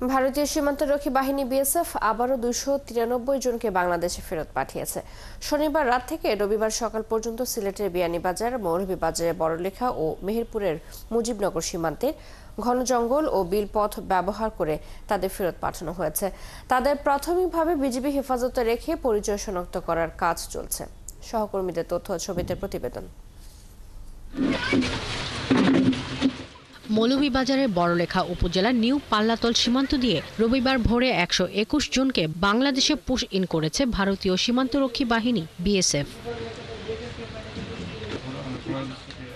ভারতীয় সীমান্তরক্ষী বাহিনী বিএসএফ আবারও 293 জনকে বাংলাদেশে ফেরত পাঠিয়েছে। শনিবার রাত থেকে রবিবার সকাল পর্যন্ত সিলেটের বিয়ানীবাজার, মৌলভীবাজারের বড়লেখা ও মেহেরপুরের মুজিবনগর সীমান্তের ঘন জঙ্গল ও বিল পথ ব্যবহার করে তাদের ফেরত পাঠানো হয়েছে। তাদের প্রাথমিকভাবে বিজিবি হেফাজতে রেখে পরিচয় শনাক্ত করার কাজ চলছে। সহকর্মীদের তথ্য ছবিতে প্রতিবেদন। মৌলভীবাজারের বড়লেখা উপজেলার নিউ পাল্লাতল সীমান্ত দিয়ে রবিবার ভোরে 121 জনকে বাংলাদেশে পুশ ইন করেছে ভারতীয় সীমান্তরক্ষী বাহিনী বিএসএফ।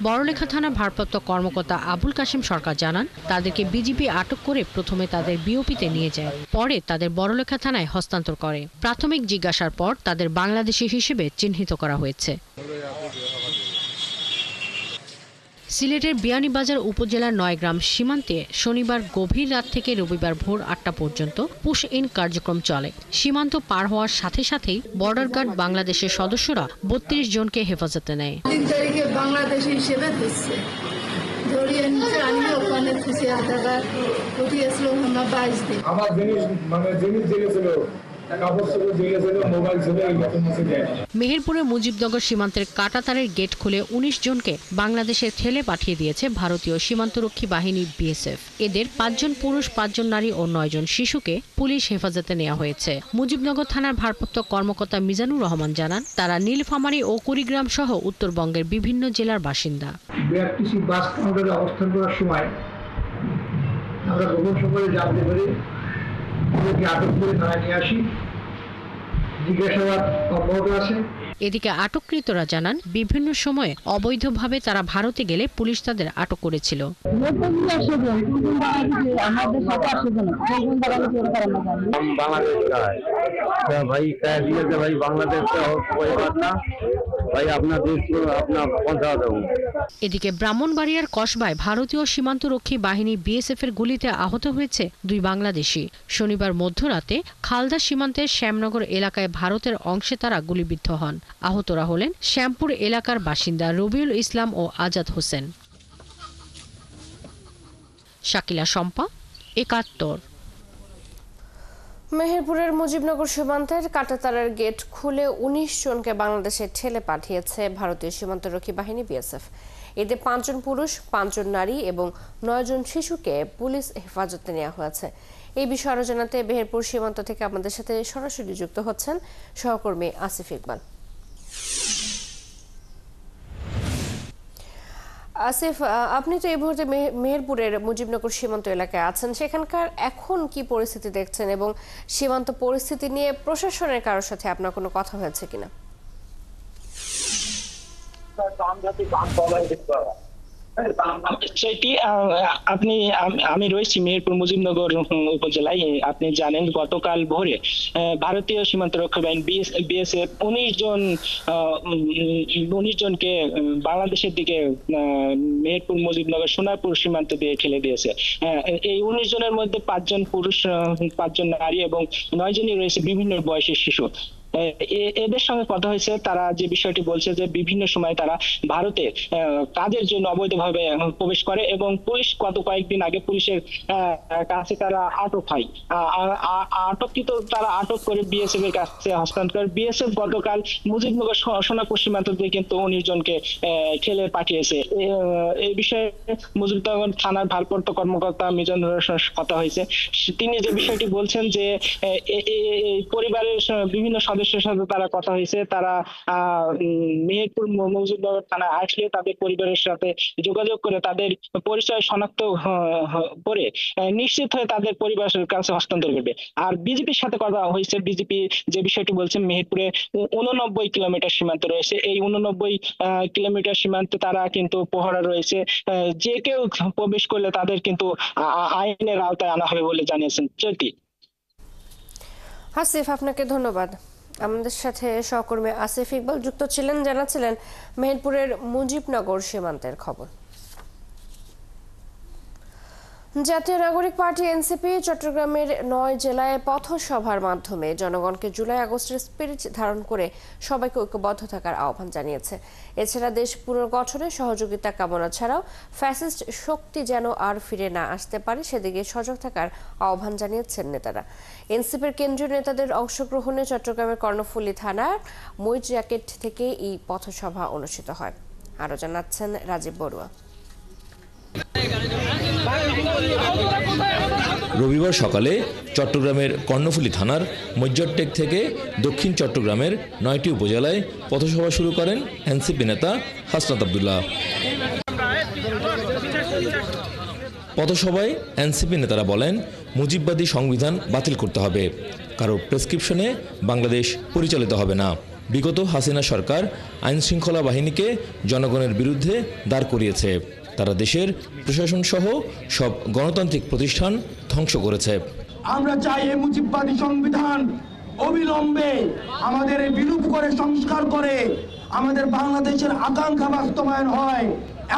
বড়লেখা থানার ভারপ্রাপ্ত কর্মকর্তা আবুল কাশেম সরকার জানান, তাদেরকে বিজিবি আটক করে প্রথমে তাদের বিওপিতে নিয়ে যায়, পরে তাদের বড়লেখা থানায় হস্তান্তর করে। প্রাথমিক জিজ্ঞাসার পর তাদের বাংলাদেশি হিসেবে চিহ্নিত করা হয়েছে। সিলেটের বিয়ানীবাজার উপজেলার 9 গ্রাম সীমান্তে শনিবার গভীর রাত থেকে রবিবার ভোর 8টা পর্যন্ত পুশ ইন কার্যক্রম চলে। সীমান্ত পার হওয়ার সাথে সাথেই বর্ডার গার্ড বাংলাদেশের সদস্যরা 32 জনকে হেফাজতে নেয়। বাংলাদেশি হিসেবে মেহেরপুরে মুজিবনগর সীমান্তের কাঁটাতারের গেট খুলে 19 জনকে বাংলাদেশে ঠেলে পাঠিয়ে দিয়েছে ভারতীয় সীমান্তরক্ষী বাহিনী বিএসএফ। এদের 5 জন পুরুষ, 5 জন নারী ও 9 জন শিশুকে পুলিশ হেফাজতে নেওয়া হয়েছে। মুজিবনগর থানার ভারপ্রাপ্ত কর্মকর্তা মিজানুর রহমান জানান, তারা নীলফামারী ও কুড়িগ্রাম সহ উত্তরবঙ্গের বিভিন্ন জেলার বাসিন্দা। বিআরটিসি বাস কাউন্টারে অবস্থান করার সময় আমরা গোপন সংবাদে জানতে পারি আটক করে থানায় নিয়ে আসি, জিজ্ঞাসাবাদ অব্যাহত আছে। এদিকে আটককৃতরা জানান, বিভিন্ন সময়ে অবৈধভাবে তারা ভারতে গেলে পুলিশ তাদের আটক করেছিল। এদিকে ব্রাহ্মণবাড়িয়ার কসবায় ভারতীয় সীমান্তরক্ষী বাহিনী বিএসএফ এর গুলিতে আহত হয়েছে 2 বাংলাদেশি। শনিবার মধ্যরাতে খালদা সীমান্তের শ্যামনগর এলাকায় ভারতের অংশে তারা গুলিবিদ্ধ হন। আহতরা হলেন শ্যামপুর এলাকার বাসিন্দা রবিউল ইসলাম ও আজাদ হোসেন। শাকিলা শম্পা, 71। মেহেরপুরের মুজিবনগর সীমান্তের কাঁটাতারের গেট খুলে 19 জনকে বাংলাদেশে ঠেলে পাঠিয়েছে ভারতীয় সীমান্তরক্ষী বাহিনী বিএসএফ। এদের 5 জন পুরুষ, 5 জন নারী এবং 9 জন শিশুকে পুলিশ হেফাজতে নেওয়া হয়েছে। এই বিষয়ে আরো জানাতে মেহেরপুর সীমান্ত থেকে আমাদের সাথে সরাসরি যুক্ত হচ্ছেন সহকর্মী আসিফ ইকবাল। আসিফ, আপনি তো এই মুহূর্তে মেহেরপুরের মুজিবনগর সীমান্ত এলাকায় আছেন, সেখানকার এখন কি পরিস্থিতি দেখছেন এবং সীমান্ত পরিস্থিতি নিয়ে প্রশাসনের কারোর সাথে আপনার কোনো কথা হয়েছে কিনা? সেটি আমি রয়েছি মেহেরপুর মুজিবনগর উপজেলায়। আপনি জানেন, গতকাল ভোরে ভারতীয় সীমান্তরক্ষী বাহিনী বিএসএফ 19 জনকে বাংলাদেশের দিকে মেহেরপুর মুজিবনগর সোনারপুর সীমান্ত দিয়ে ঠেলে দিয়েছে। এই 19 জনের মধ্যে 5 জন পুরুষ, 5 জন নারী এবং 9 জনই রয়েছে বিভিন্ন বয়সের শিশু। এদের সঙ্গে কথা হয়েছে, তারা যে বিষয়টি বলছে যে বিভিন্ন সময় তারা ভারতে কাজের জন্য অবৈধভাবে প্রবেশ করে এবং পুলিশ গত কয়েকদিন আগে পুলিশের কাছে তারা আটক হয়। আটককৃত তারা আটক করে বিএসএফ এর কাছে হস্তান্তর করে। বিএসএফ গতকাল মুজিবনগর সোনাপুর সীমান্ত দিয়ে কিন্তু 19 জনকে ঠেলে পাঠিয়েছে। এই বিষয়ে মুজিবনগর থানার ভারপ্রাপ্ত কর্মকর্তা মিজানুর কথা হয়েছে। তিনি যে বিষয়টি বলছেন যে পরিবারের বিভিন্ন সদস্যের সাথে তারা কথা হয়েছে, তারা মেহেরপুর মুজিবনগর থানায় আসলে তাদের পরিবারের সাথে যোগাযোগ করে তাদের পরিচয় শনাক্ত করে নিশ্চিত হয়ে তাদের পরিবারের কাছে হস্তান্তর করবে। আর বিজেপির সাথে কথা হয়েছে, বিজেপি যে বিষয়টি বলছে, মেহেরপুরে 89 কিলোমিটার সীমান্ত রয়েছে। এই 89 কিলোমিটার সীমান্তে তারা কিন্তু পহরা রয়েছে। যে কেউ প্রবেশ করলে তাদের কিন্তু আইনের আওতায় আনা হবে বলে জানিয়েছেন। চলতি আসিফ, আপনাকে ধন্যবাদ। আমাদের সাথে সহকর্মী আসিফ ইকবাল যুক্ত ছিলেন, জানাচ্ছিলেন মেহেরপুরের মুজিবনগর সীমান্তের খবর। জাতীয় নাগরিক পার্টি এনসিপি চট্টগ্রামের 9 জেলায় পথসভার মাধ্যমে জনগণকে জুলাই আগস্টের স্পিরিট ধারণ করে সবাইকে ঐক্যবদ্ধ থাকার আহ্বান জানিয়েছে। এছাড়া দেশ পুনর্গঠনে সহযোগিতা কামনা ছাড়াও ফ্যাসিস্ট শক্তি যেন আর ফিরে না আসতে পারে সেদিকে সজাগ থাকার আহ্বান জানিয়েছেন নেতারা। এনসিপির কেন্দ্রীয় নেতাদের অংশগ্রহণে চট্টগ্রামের কর্ণফুলী থানার মইজ্যাকেট থেকে এই পথসভা অনুষ্ঠিত হয়। আরও জানাচ্ছেন রাজীব বড়ুয়া। রবিবার সকালে চট্টগ্রামের কর্ণফুলী থানার মইজ্যাকেট থেকে দক্ষিণ চট্টগ্রামের 9টি উপজেলায় পথসভা শুরু করেন এনসিপি নেতা হাসনাত আব্দুল্লাহ। পথসভায় এনসিপি নেতারা বলেন, মুজিববাদী সংবিধান বাতিল করতে হবে, কারো প্রেসক্রিপশনে বাংলাদেশ পরিচালিত হবে না। বিগত হাসিনা সরকার আইনশৃঙ্খলা বাহিনীকে জনগণের বিরুদ্ধে দাঁড় করিয়েছে। তারা দেশের প্রশাসন সহ সব গণতান্ত্রিক প্রতিষ্ঠান ধ্বংস করেছে। আমরা চাই এই মুজিববাদী সংবিধান অবিলম্বে আমাদের বিলুপ করে সংস্কার করে আমাদের বাংলাদেশের আকাঙ্ক্ষা বাস্তবায়ন হয়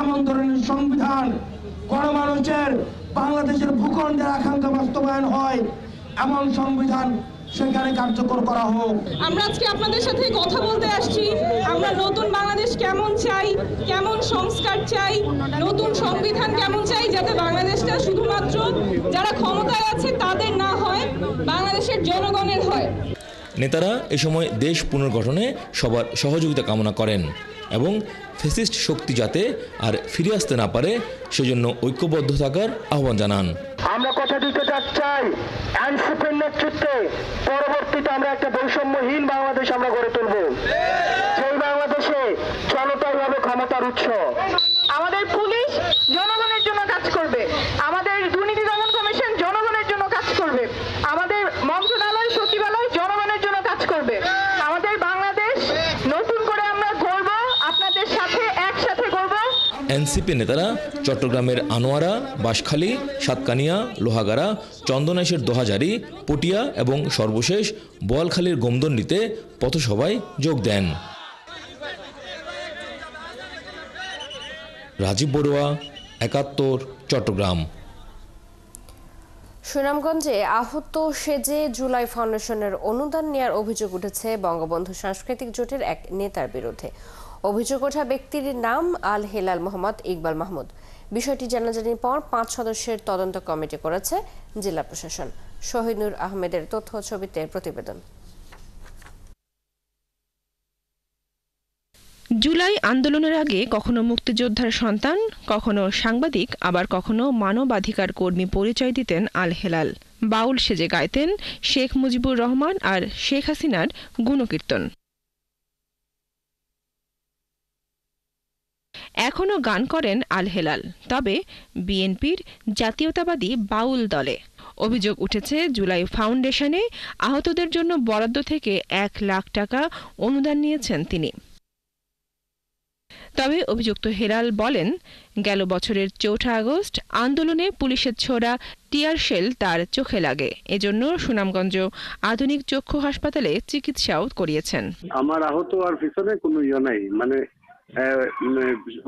এমন ধরনের সংবিধান, গণমানুষের বাংলাদেশের ভূখণ্ডের আকাঙ্ক্ষা বাস্তবায়ন হয় এমন সংবিধান সেখানে কার্যকর করা হোক। আমরা আজকে আপনাদের সাথে কথা বলতে আসছি। আমরা নতুন বাংলাদেশ কেমন চাই, কেমন সংস্কার চাই, নতুন সংবিধান কেমন চাই, যাতে বাংলাদেশটা শুধুমাত্র যারা ক্ষমতায় আছে তাদের না হয়, বাংলাদেশের জনগণের হয়। নেতারা এ সময় দেশ পুনর্গঠনে সবার সহযোগিতা কামনা করেন এবং ফ্যাসিস্ট শক্তি যাতে আর ফিরে আসতে না পারে সেজন্য ঐক্যবদ্ধ থাকার আহ্বান জানান। আমরা কথা দিতে চাই এনসিপির নেতৃত্বে পরবর্তীতে আমরা একটা বৈষম্যহীন বাংলাদেশ আমরা গড়ে তুলব, সেই বাংলাদেশে জনতাই হবে ক্ষমতার উৎস। আমাদের পুলিশ জনগণের জন্য কাজ করবে, আমাদের দুর্নীতি দমন কমিশন জনগণের জন্য কাজ করবে, আমাদের মন্ত্রণালয় সচিবালয় জনগণের জন্য কাজ করবে। আমাদের বাংলাদেশ নতুন করে আমরা গড়ব, আপনাদের সাথে একসাথে গড়ব। এনসিপি নেতারা চট্টগ্রামের আনোয়ারা, বাঁশখালী, সাতকানিয়া, লোহাগাড়া, চন্দনাইশের দোহাজারি, পটিয়া এবং সর্বশেষ বোয়ালখালীর গোমদন্ডিতে পথসভায় যোগ দেন। রাজীব বড়ুয়া, ৭১, চট্টগ্রাম। সুনামগঞ্জে আহত সেজে জুলাই ফাউন্ডেশনের অনুদান নেয়ার অভিযোগ উঠেছে বঙ্গবন্ধু সাংস্কৃতিক জোটের এক নেতার বিরুদ্ধে। অভিযোগ ওঠা ব্যক্তির নাম আল হেলাল মোহাম্মদ ইকবাল মাহমুদ। বিষয়টি জানাজানির পর 5 সদস্যের তদন্ত কমিটি করেছে জেলা প্রশাসন। শহীনুর আহমেদের তথ্য ছবিতে প্রতিবেদন। জুলাই আন্দোলনের আগে কখনো মুক্তিযোদ্ধার সন্তান, কখনো সাংবাদিক, আবার কখনো মানবাধিকার কর্মী পরিচয় দিতেন আল হেলাল। বাউল সেজে গাইতেন শেখ মুজিবুর রহমান আর শেখ হাসিনার গুণকীর্তন। এখনও গান করেন আল হেলাল, তবে বিএনপির জাতীয়তাবাদী বাউল দলে। অভিযোগ উঠেছে জুলাই ফাউন্ডেশনে আহতদের জন্য বরাদ্দ থেকে 1 লাখ টাকা অনুদান নিয়েছেন তিনি। তবে অভিযুক্ত হেলাল বলেন, গেল বছরের 4 আগস্ট আন্দোলনে পুলিশের ছোড়া টিয়ার শেল তার চোখে লাগে, এজন্য সুনামগঞ্জ আধুনিক চক্ষু হাসপাতালে চিকিৎসাও করিয়েছেন। আমার আহত আর পিছনে কোনো নাই, মানে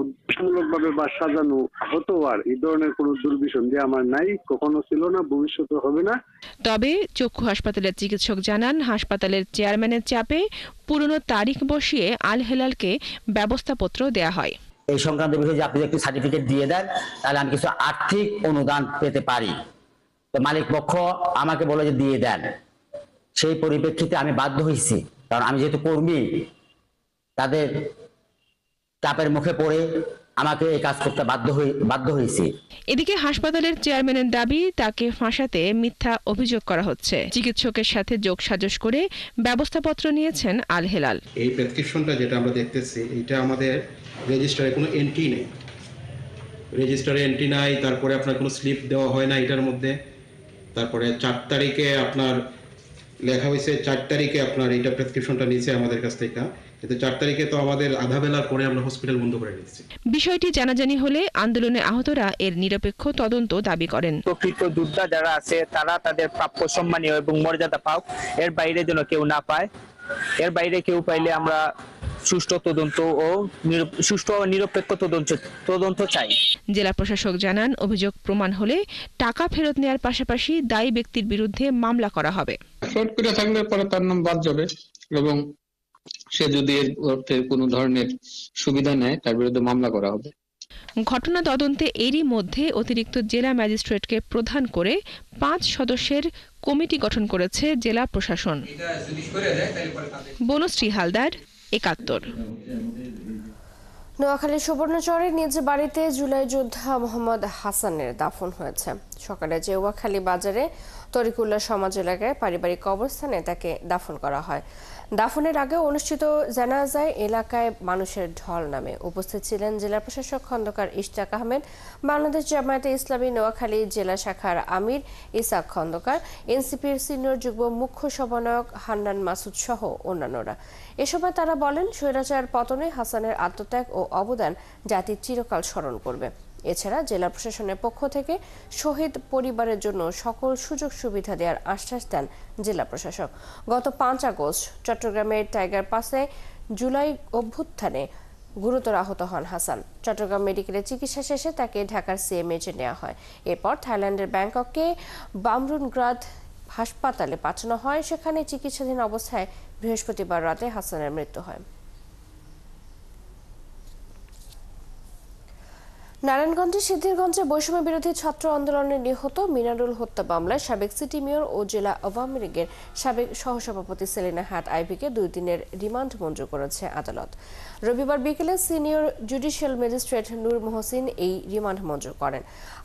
উদ্দেশ্যমূলকভাবে বা সাজানো আহত আর এই ধরনের কোনো দুর্বিসন্ধি আমার নাই, কখনো ছিল না, ভবিষ্যতে হবে না। তবে চক্ষু হাসপাতালের চিকিৎসক জানান, হাসপাতালের চেয়ারম্যানের চাপে পুরনো তারিখ বসিয়ে আল হেলালকে ব্যবস্থাপত্র দেয়া হয়। এই সংক্রান্ত বিষয়ে যে আপনি একটি সার্টিফিকেট দিয়ে দেন, তাহলে আমি কিছু আর্থিক অনুদান পেতে পারি। তো মালিক পক্ষ আমাকে বলে যে দিয়ে দেন। সেই পরিপ্রেক্ষিতে আমি বাধ্য হয়েছি, কারণ আমি যেহেতু কর্মী, তাদের চাপের মুখে পড়ে আমাকে এই কাজ করতে বাধ্য হয়েছি। এদিকে হাসপাতালের চেয়ারম্যানের দাবি, তাকে ফাঁসাতে মিথ্যা অভিযোগ করা হচ্ছে। চিকিৎসকের সাথে যোগসাজশ করে ব্যবস্থাপত্র নিয়েছেন আল হেলাল। এই প্রেসক্রিপশনটা যেটা আমরা দেখতেছি, এটা আমাদের রেজিস্টারে কোনো এন্ট্রি নেই, রেজিস্টারে এন্ট্রি নাই। তারপরে আপনার কোনো স্লিপ দেওয়া হয় না এটার মধ্যে। তারপরে 4 তারিখে আপনার লেখা হয়েছে, 4 তারিখে আপনার এটা প্রেসক্রিপশনটা নিয়েছে আমাদের কাছ থেকে, কিন্তু 4 তারিখে তো আমাদের আধা বেলার পরে আমরা হসপিটাল বন্ধ করে দিয়েছি। বিষয়টি জানাজানি হলে আন্দোলনে আহতরা এর নিরপেক্ষ তদন্ত দাবি করেন। প্রকৃত যোদ্ধা যারা আছে তারা তাদের প্রাপ্য সম্মানীয় এবং মর্যাদা পাক, এর বাইরে যেন কেউ না পায়। এর বাইরে কেউ পাইলে আমরা সুষ্ঠু তদন্ত ও সুষ্ঠু ও নিরপেক্ষ তদন্ত চাই। জেলা প্রশাসক জানান, অভিযোগ প্রমাণ হলে টাকা ফেরত নেওয়ার পাশাপাশি দায়ী ব্যক্তির বিরুদ্ধে মামলা করা হবে। ফ্রড করে থাকলে পরে তার নাম বাদ যাবে এবং সে যদি এর অর্থে কোনো ধরনের সুবিধা নেয় তার বিরুদ্ধে মামলা করা হবে। ঘটনা তদন্তে এরই মধ্যে অতিরিক্ত জেলা ম্যাজিস্ট্রেটকে প্রধান করে 5 সদস্যের কমিটি গঠন করেছে জেলা প্রশাসন। বনশ্রী হালদার, 71। নোয়াখালীর সুবর্ণচরে নিজ বাড়িতে জুলাই যোদ্ধা মোহাম্মদ হাসানের দাফন হয়েছে। সকালে জেউয়াখালী বাজারে তরিকুল্লাহ সমাজ এলাকায় পারিবারিক কবরস্থানে তাকে দাফন করা হয়। দাফনের আগে অনুষ্ঠিত জানাজায় এলাকায় মানুষের ঢল নামে। উপস্থিত ছিলেন জেলা প্রশাসক খন্দকার ইশতাক আহমেদ, বাংলাদেশ জামায়াতে ইসলামী নোয়াখালী জেলা শাখার আমির ইসাক খন্দকার, এনসিপির সিনিয়র যুগ্ম মুখ্য সমন্বয়ক হান্নান মাসুদ সহ অন্যান্যরা। এ সময় তারা বলেন, স্বৈরাচার পতনে হাসানের আত্মত্যাগ ও অবদান জাতি চিরকাল স্মরণ করবে। এছাড়া জেলা প্রশাসনের পক্ষ থেকে শহীদ পরিবারের জন্য সকল সুযোগ সুবিধা দেওয়ার আশ্বাস দেন জেলা প্রশাসক। গত 5 আগস্ট চট্টগ্রামের টাইগার পাসে জুলাই অভ্যুত্থানে গুরুতর আহত হন হাসান। চট্টগ্রাম মেডিকেলে চিকিৎসা শেষে তাকে ঢাকার সিএমএইচে নেওয়া হয়। এরপর থাইল্যান্ডের ব্যাংককে বামরুনগ্রাদ হাসপাতালে পাঠানো হয়। সেখানে চিকিৎসাধীন অবস্থায় বৃহস্পতিবার রাতে হাসানের মৃত্যু হয়। নারায়ণগঞ্জের সিদ্ধিরগঞ্জে বৈষম্য বিরোধী ছাত্র আন্দোলনে নিহত মিনারুল হত্যা মামলায় সাবেক সিটি মেয়র ও জেলা আওয়ামী লীগের সাবেক সহসভাপতি সেলিনা হায়াত আইভীকে 2 দিনের রিমান্ড মঞ্জুর করেছে আদালত। রবিবার বিকেলে সিনিয়র জুডিশিয়াল ম্যাজিস্ট্রেট নূর মোহসিন এই রিমান্ড মঞ্জুর করেন।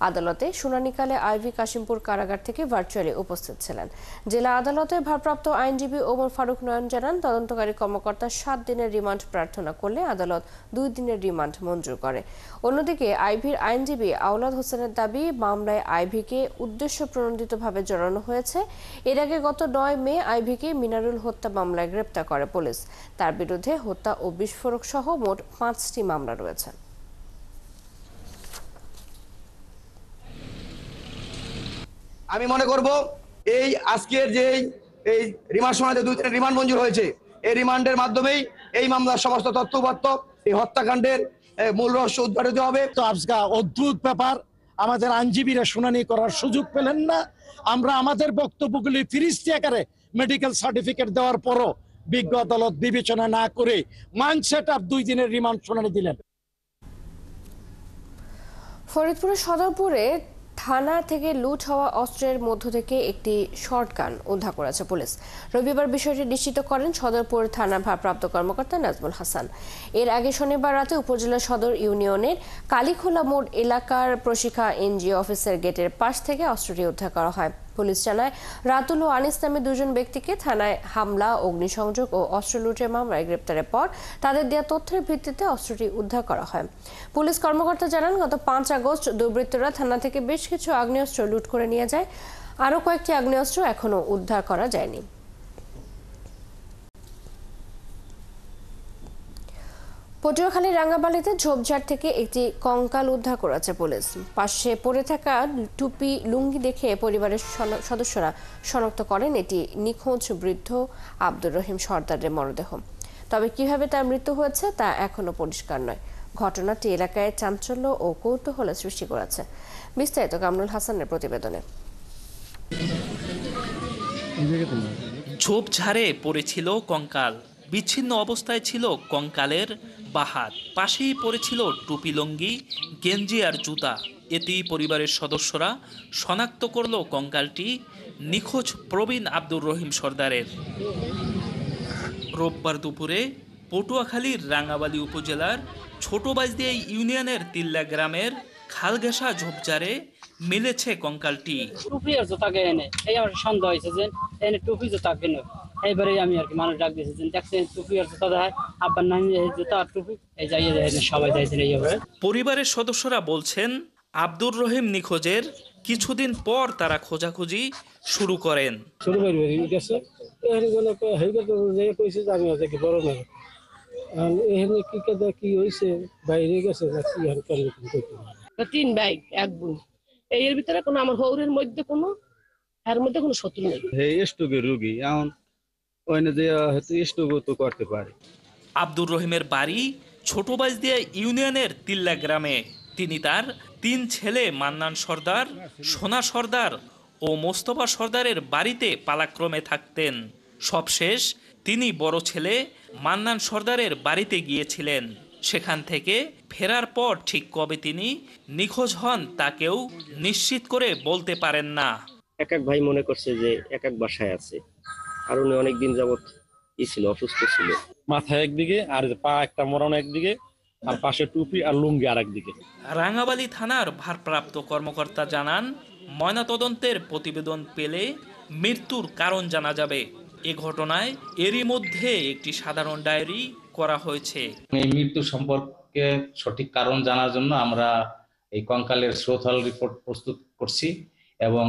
আদালতে শুনানিকালে আইভী কাশিমপুর কারাগার থেকে ভার্চুয়ালি উপস্থিত ছিলেন। জেলা আদালতের ভারপ্রাপ্ত আইনজীবী ওমর ফারুক নয়ন জানান, তদন্তকারী কর্মকর্তা 7 দিনের রিমান্ড প্রার্থনা করলে আদালত 2 দিনের রিমান্ড মঞ্জুর করে। অন্যদিকে আইভীর আইনজীবী আওলাদ হোসেনের দাবি, মামলায় আইভীকে উদ্দেশ্য প্রণোদিতভাবে জড়ানো হয়েছে। এর আগে গত 9 মে আইভীকে মিনারুল হত্যা মামলায় গ্রেপ্তার করে পুলিশ। তার বিরুদ্ধে হত্যা ও বিস্ফোরক সহ মোট 5টি মামলা রয়েছে। আমি মনে করব এই আজকের যে এই রিমান্ড শুনানিতে 2 দিনের রিমান্ড মঞ্জুর হয়েছে, এই রিমান্ডের মাধ্যমেই এই মামলার সমস্ত তথ্যপত্র, এই হত্যাকাণ্ডের মূল রহস্য উদ্ঘাটিত হবে। তো আজকে অদ্ভুত ব্যাপার, আমাদের আইনজীবীরা শুনানি করার সুযোগ পেলেন না। আমরা আমাদের বক্তব্যগুলি ফিরিস্তি আকারে মেডিকেল সার্টিফিকেট দেওয়ার পরও বিজ্ঞ আদালত বিবেচনা না করে মাইন্ডসেট আপ 2 দিনের রিমান্ড শুনানি দিলেন। ফরিদপুরের সদরপুরে থানা থেকে লুট হওয়া অস্ত্রের মধ্য থেকে একটি শর্টগান উদ্ধার করেছে পুলিশ। রবিবার বিষয়টি নিশ্চিত করেন সদরপুর থানার ভারপ্রাপ্ত কর্মকর্তা নাজমুল হাসান। এর আগে শনিবার রাতে উপজেলা সদর ইউনিয়নের কালীখোলা মোড় এলাকার প্রশিক্ষা এনজিও অফিসের গেটের পাশ থেকে অস্ত্রটি উদ্ধার করা হয়। পুলিশ জানায়, রাতুল ও আনিস নামে 2 জন ব্যক্তিকে থানায় হামলা, অগ্নিসংযোগ ও অস্ত্র লুটের মামলায় গ্রেপ্তারের পর তাদের দেওয়া তথ্যের ভিত্তিতে অস্ত্রটি উদ্ধার করা হয়। পুলিশ কর্মকর্তা জানান, গত 5 আগস্ট দুর্বৃত্তরা থানা থেকে বেশ কিছু আগ্নেয়াস্ত্র লুট করে নিয়ে যায়। আরও কয়েকটি আগ্নেয়াস্ত্র এখনও উদ্ধার করা যায়নি। পটুয়াখালীর রাঙ্গাবালিতে ঝোপঝাড় থেকে একটি কঙ্কাল উদ্ধার করেছে পুলিশ। পাশে পড়ে থাকা টুপি লুঙ্গি দেখে পরিবারের সদস্যরা শনাক্ত করেন এটি নিখোঁজ বৃদ্ধ আব্দুর রহিম সর্দারের মরদেহ। তবে কিভাবে তার মৃত্যু হয়েছে তা এখনো পরিষ্কার নয়। ঘটনাটি এলাকায় চাঞ্চল্য ও কৌতূহলের সৃষ্টি করেছে। বিস্তারিত কামরুল হাসানের প্রতিবেদনে। ঝোপঝাড়ে পড়েছিল কঙ্কাল, বিচ্ছিন্ন অবস্থায় ছিল কঙ্কালের বাহাত, পাশেই পড়েছিল টুপি লুঙ্গি, গেঞ্জি আর জুতা। এতেই পরিবারের সদস্যরা শনাক্ত করল কঙ্কালটি নিখোঁজ প্রবীণ আব্দুর রহিম সর্দারের। রোববার দুপুরে পটুয়াখালীর রাঙ্গাবালী উপজেলার ছোট বাইজদিয়া ইউনিয়নের তিল্লা গ্রামের খালঘেঁষা ঝোপঝাড়ে মিলেছে কঙ্কালটি। টুপি আর জুতাকে এনে এই আমার সন্দেহ হয়েছে যে এনে টুপি জুতা কেন, এইবারে আমি আর কি মানুষ ডাক দিয়েছি যে দেখছেন টুপি আর জুতা দেখায়, আব্বার নাম জুতা আর টুপি এই যাইয়ে সবাই যাইছেন। এইভাবে পরিবারের সদস্যরা বলছেন, আব্দুর রহিম নিখোঁজের কিছুদিন পর তারা খোঁজাখুঁজি শুরু করেন। কি হয়েছে বাইরে গেছে 3 ভাই 1 বোন, এর ভিতরে কোনো আমার হৌরের মধ্যে কোনো এর মধ্যে কোনো শত্রু নেই। স্ট্রোকের রোগী এখন ওইনে যে হয়তো স্ট্রোক তো করতে পারে। আব্দুর রহিমের বাড়ি ছোট বাইজদিয়া ইউনিয়নের তিল্লা গ্রামে। তিনি তার 3 ছেলে মান্নান সর্দার, সোনা সর্দার ও মোস্তফা সর্দারের বাড়িতে পালাক্রমে থাকতেন। সবশেষ তিনি বড় ছেলে মান্নান সর্দারের বাড়িতে গিয়েছিলেন। সেখান থেকে ফেরার পর ঠিক কবে তিনি নিখোঁজ হন তা কেউ নিশ্চিত করে বলতে পারেন না। এক ভাই মনে করছে যে এক বাসায় আছে, আর উনি অনেকদিন যাবত ছিল, অসুস্থ ছিল। মাথা একদিকে আর পা একটা মোড়ানো একদিকে, আর পাশে টুপি আর লুঙ্গি আর একদিকে। রাঙ্গাবালী থানার ভারপ্রাপ্ত কর্মকর্তা জানান, ময়নাতদন্তের প্রতিবেদন পেলে মৃত্যুর কারণ জানা যাবে। এ ঘটনায় এরই মধ্যে একটি সাধারণ ডায়েরি করা হয়েছে। এই মৃত্যু সম্পর্কে সঠিক কারণ জানার জন্য আমরা এই কঙ্কালের শ্রোথল রিপোর্ট প্রস্তুত করছি এবং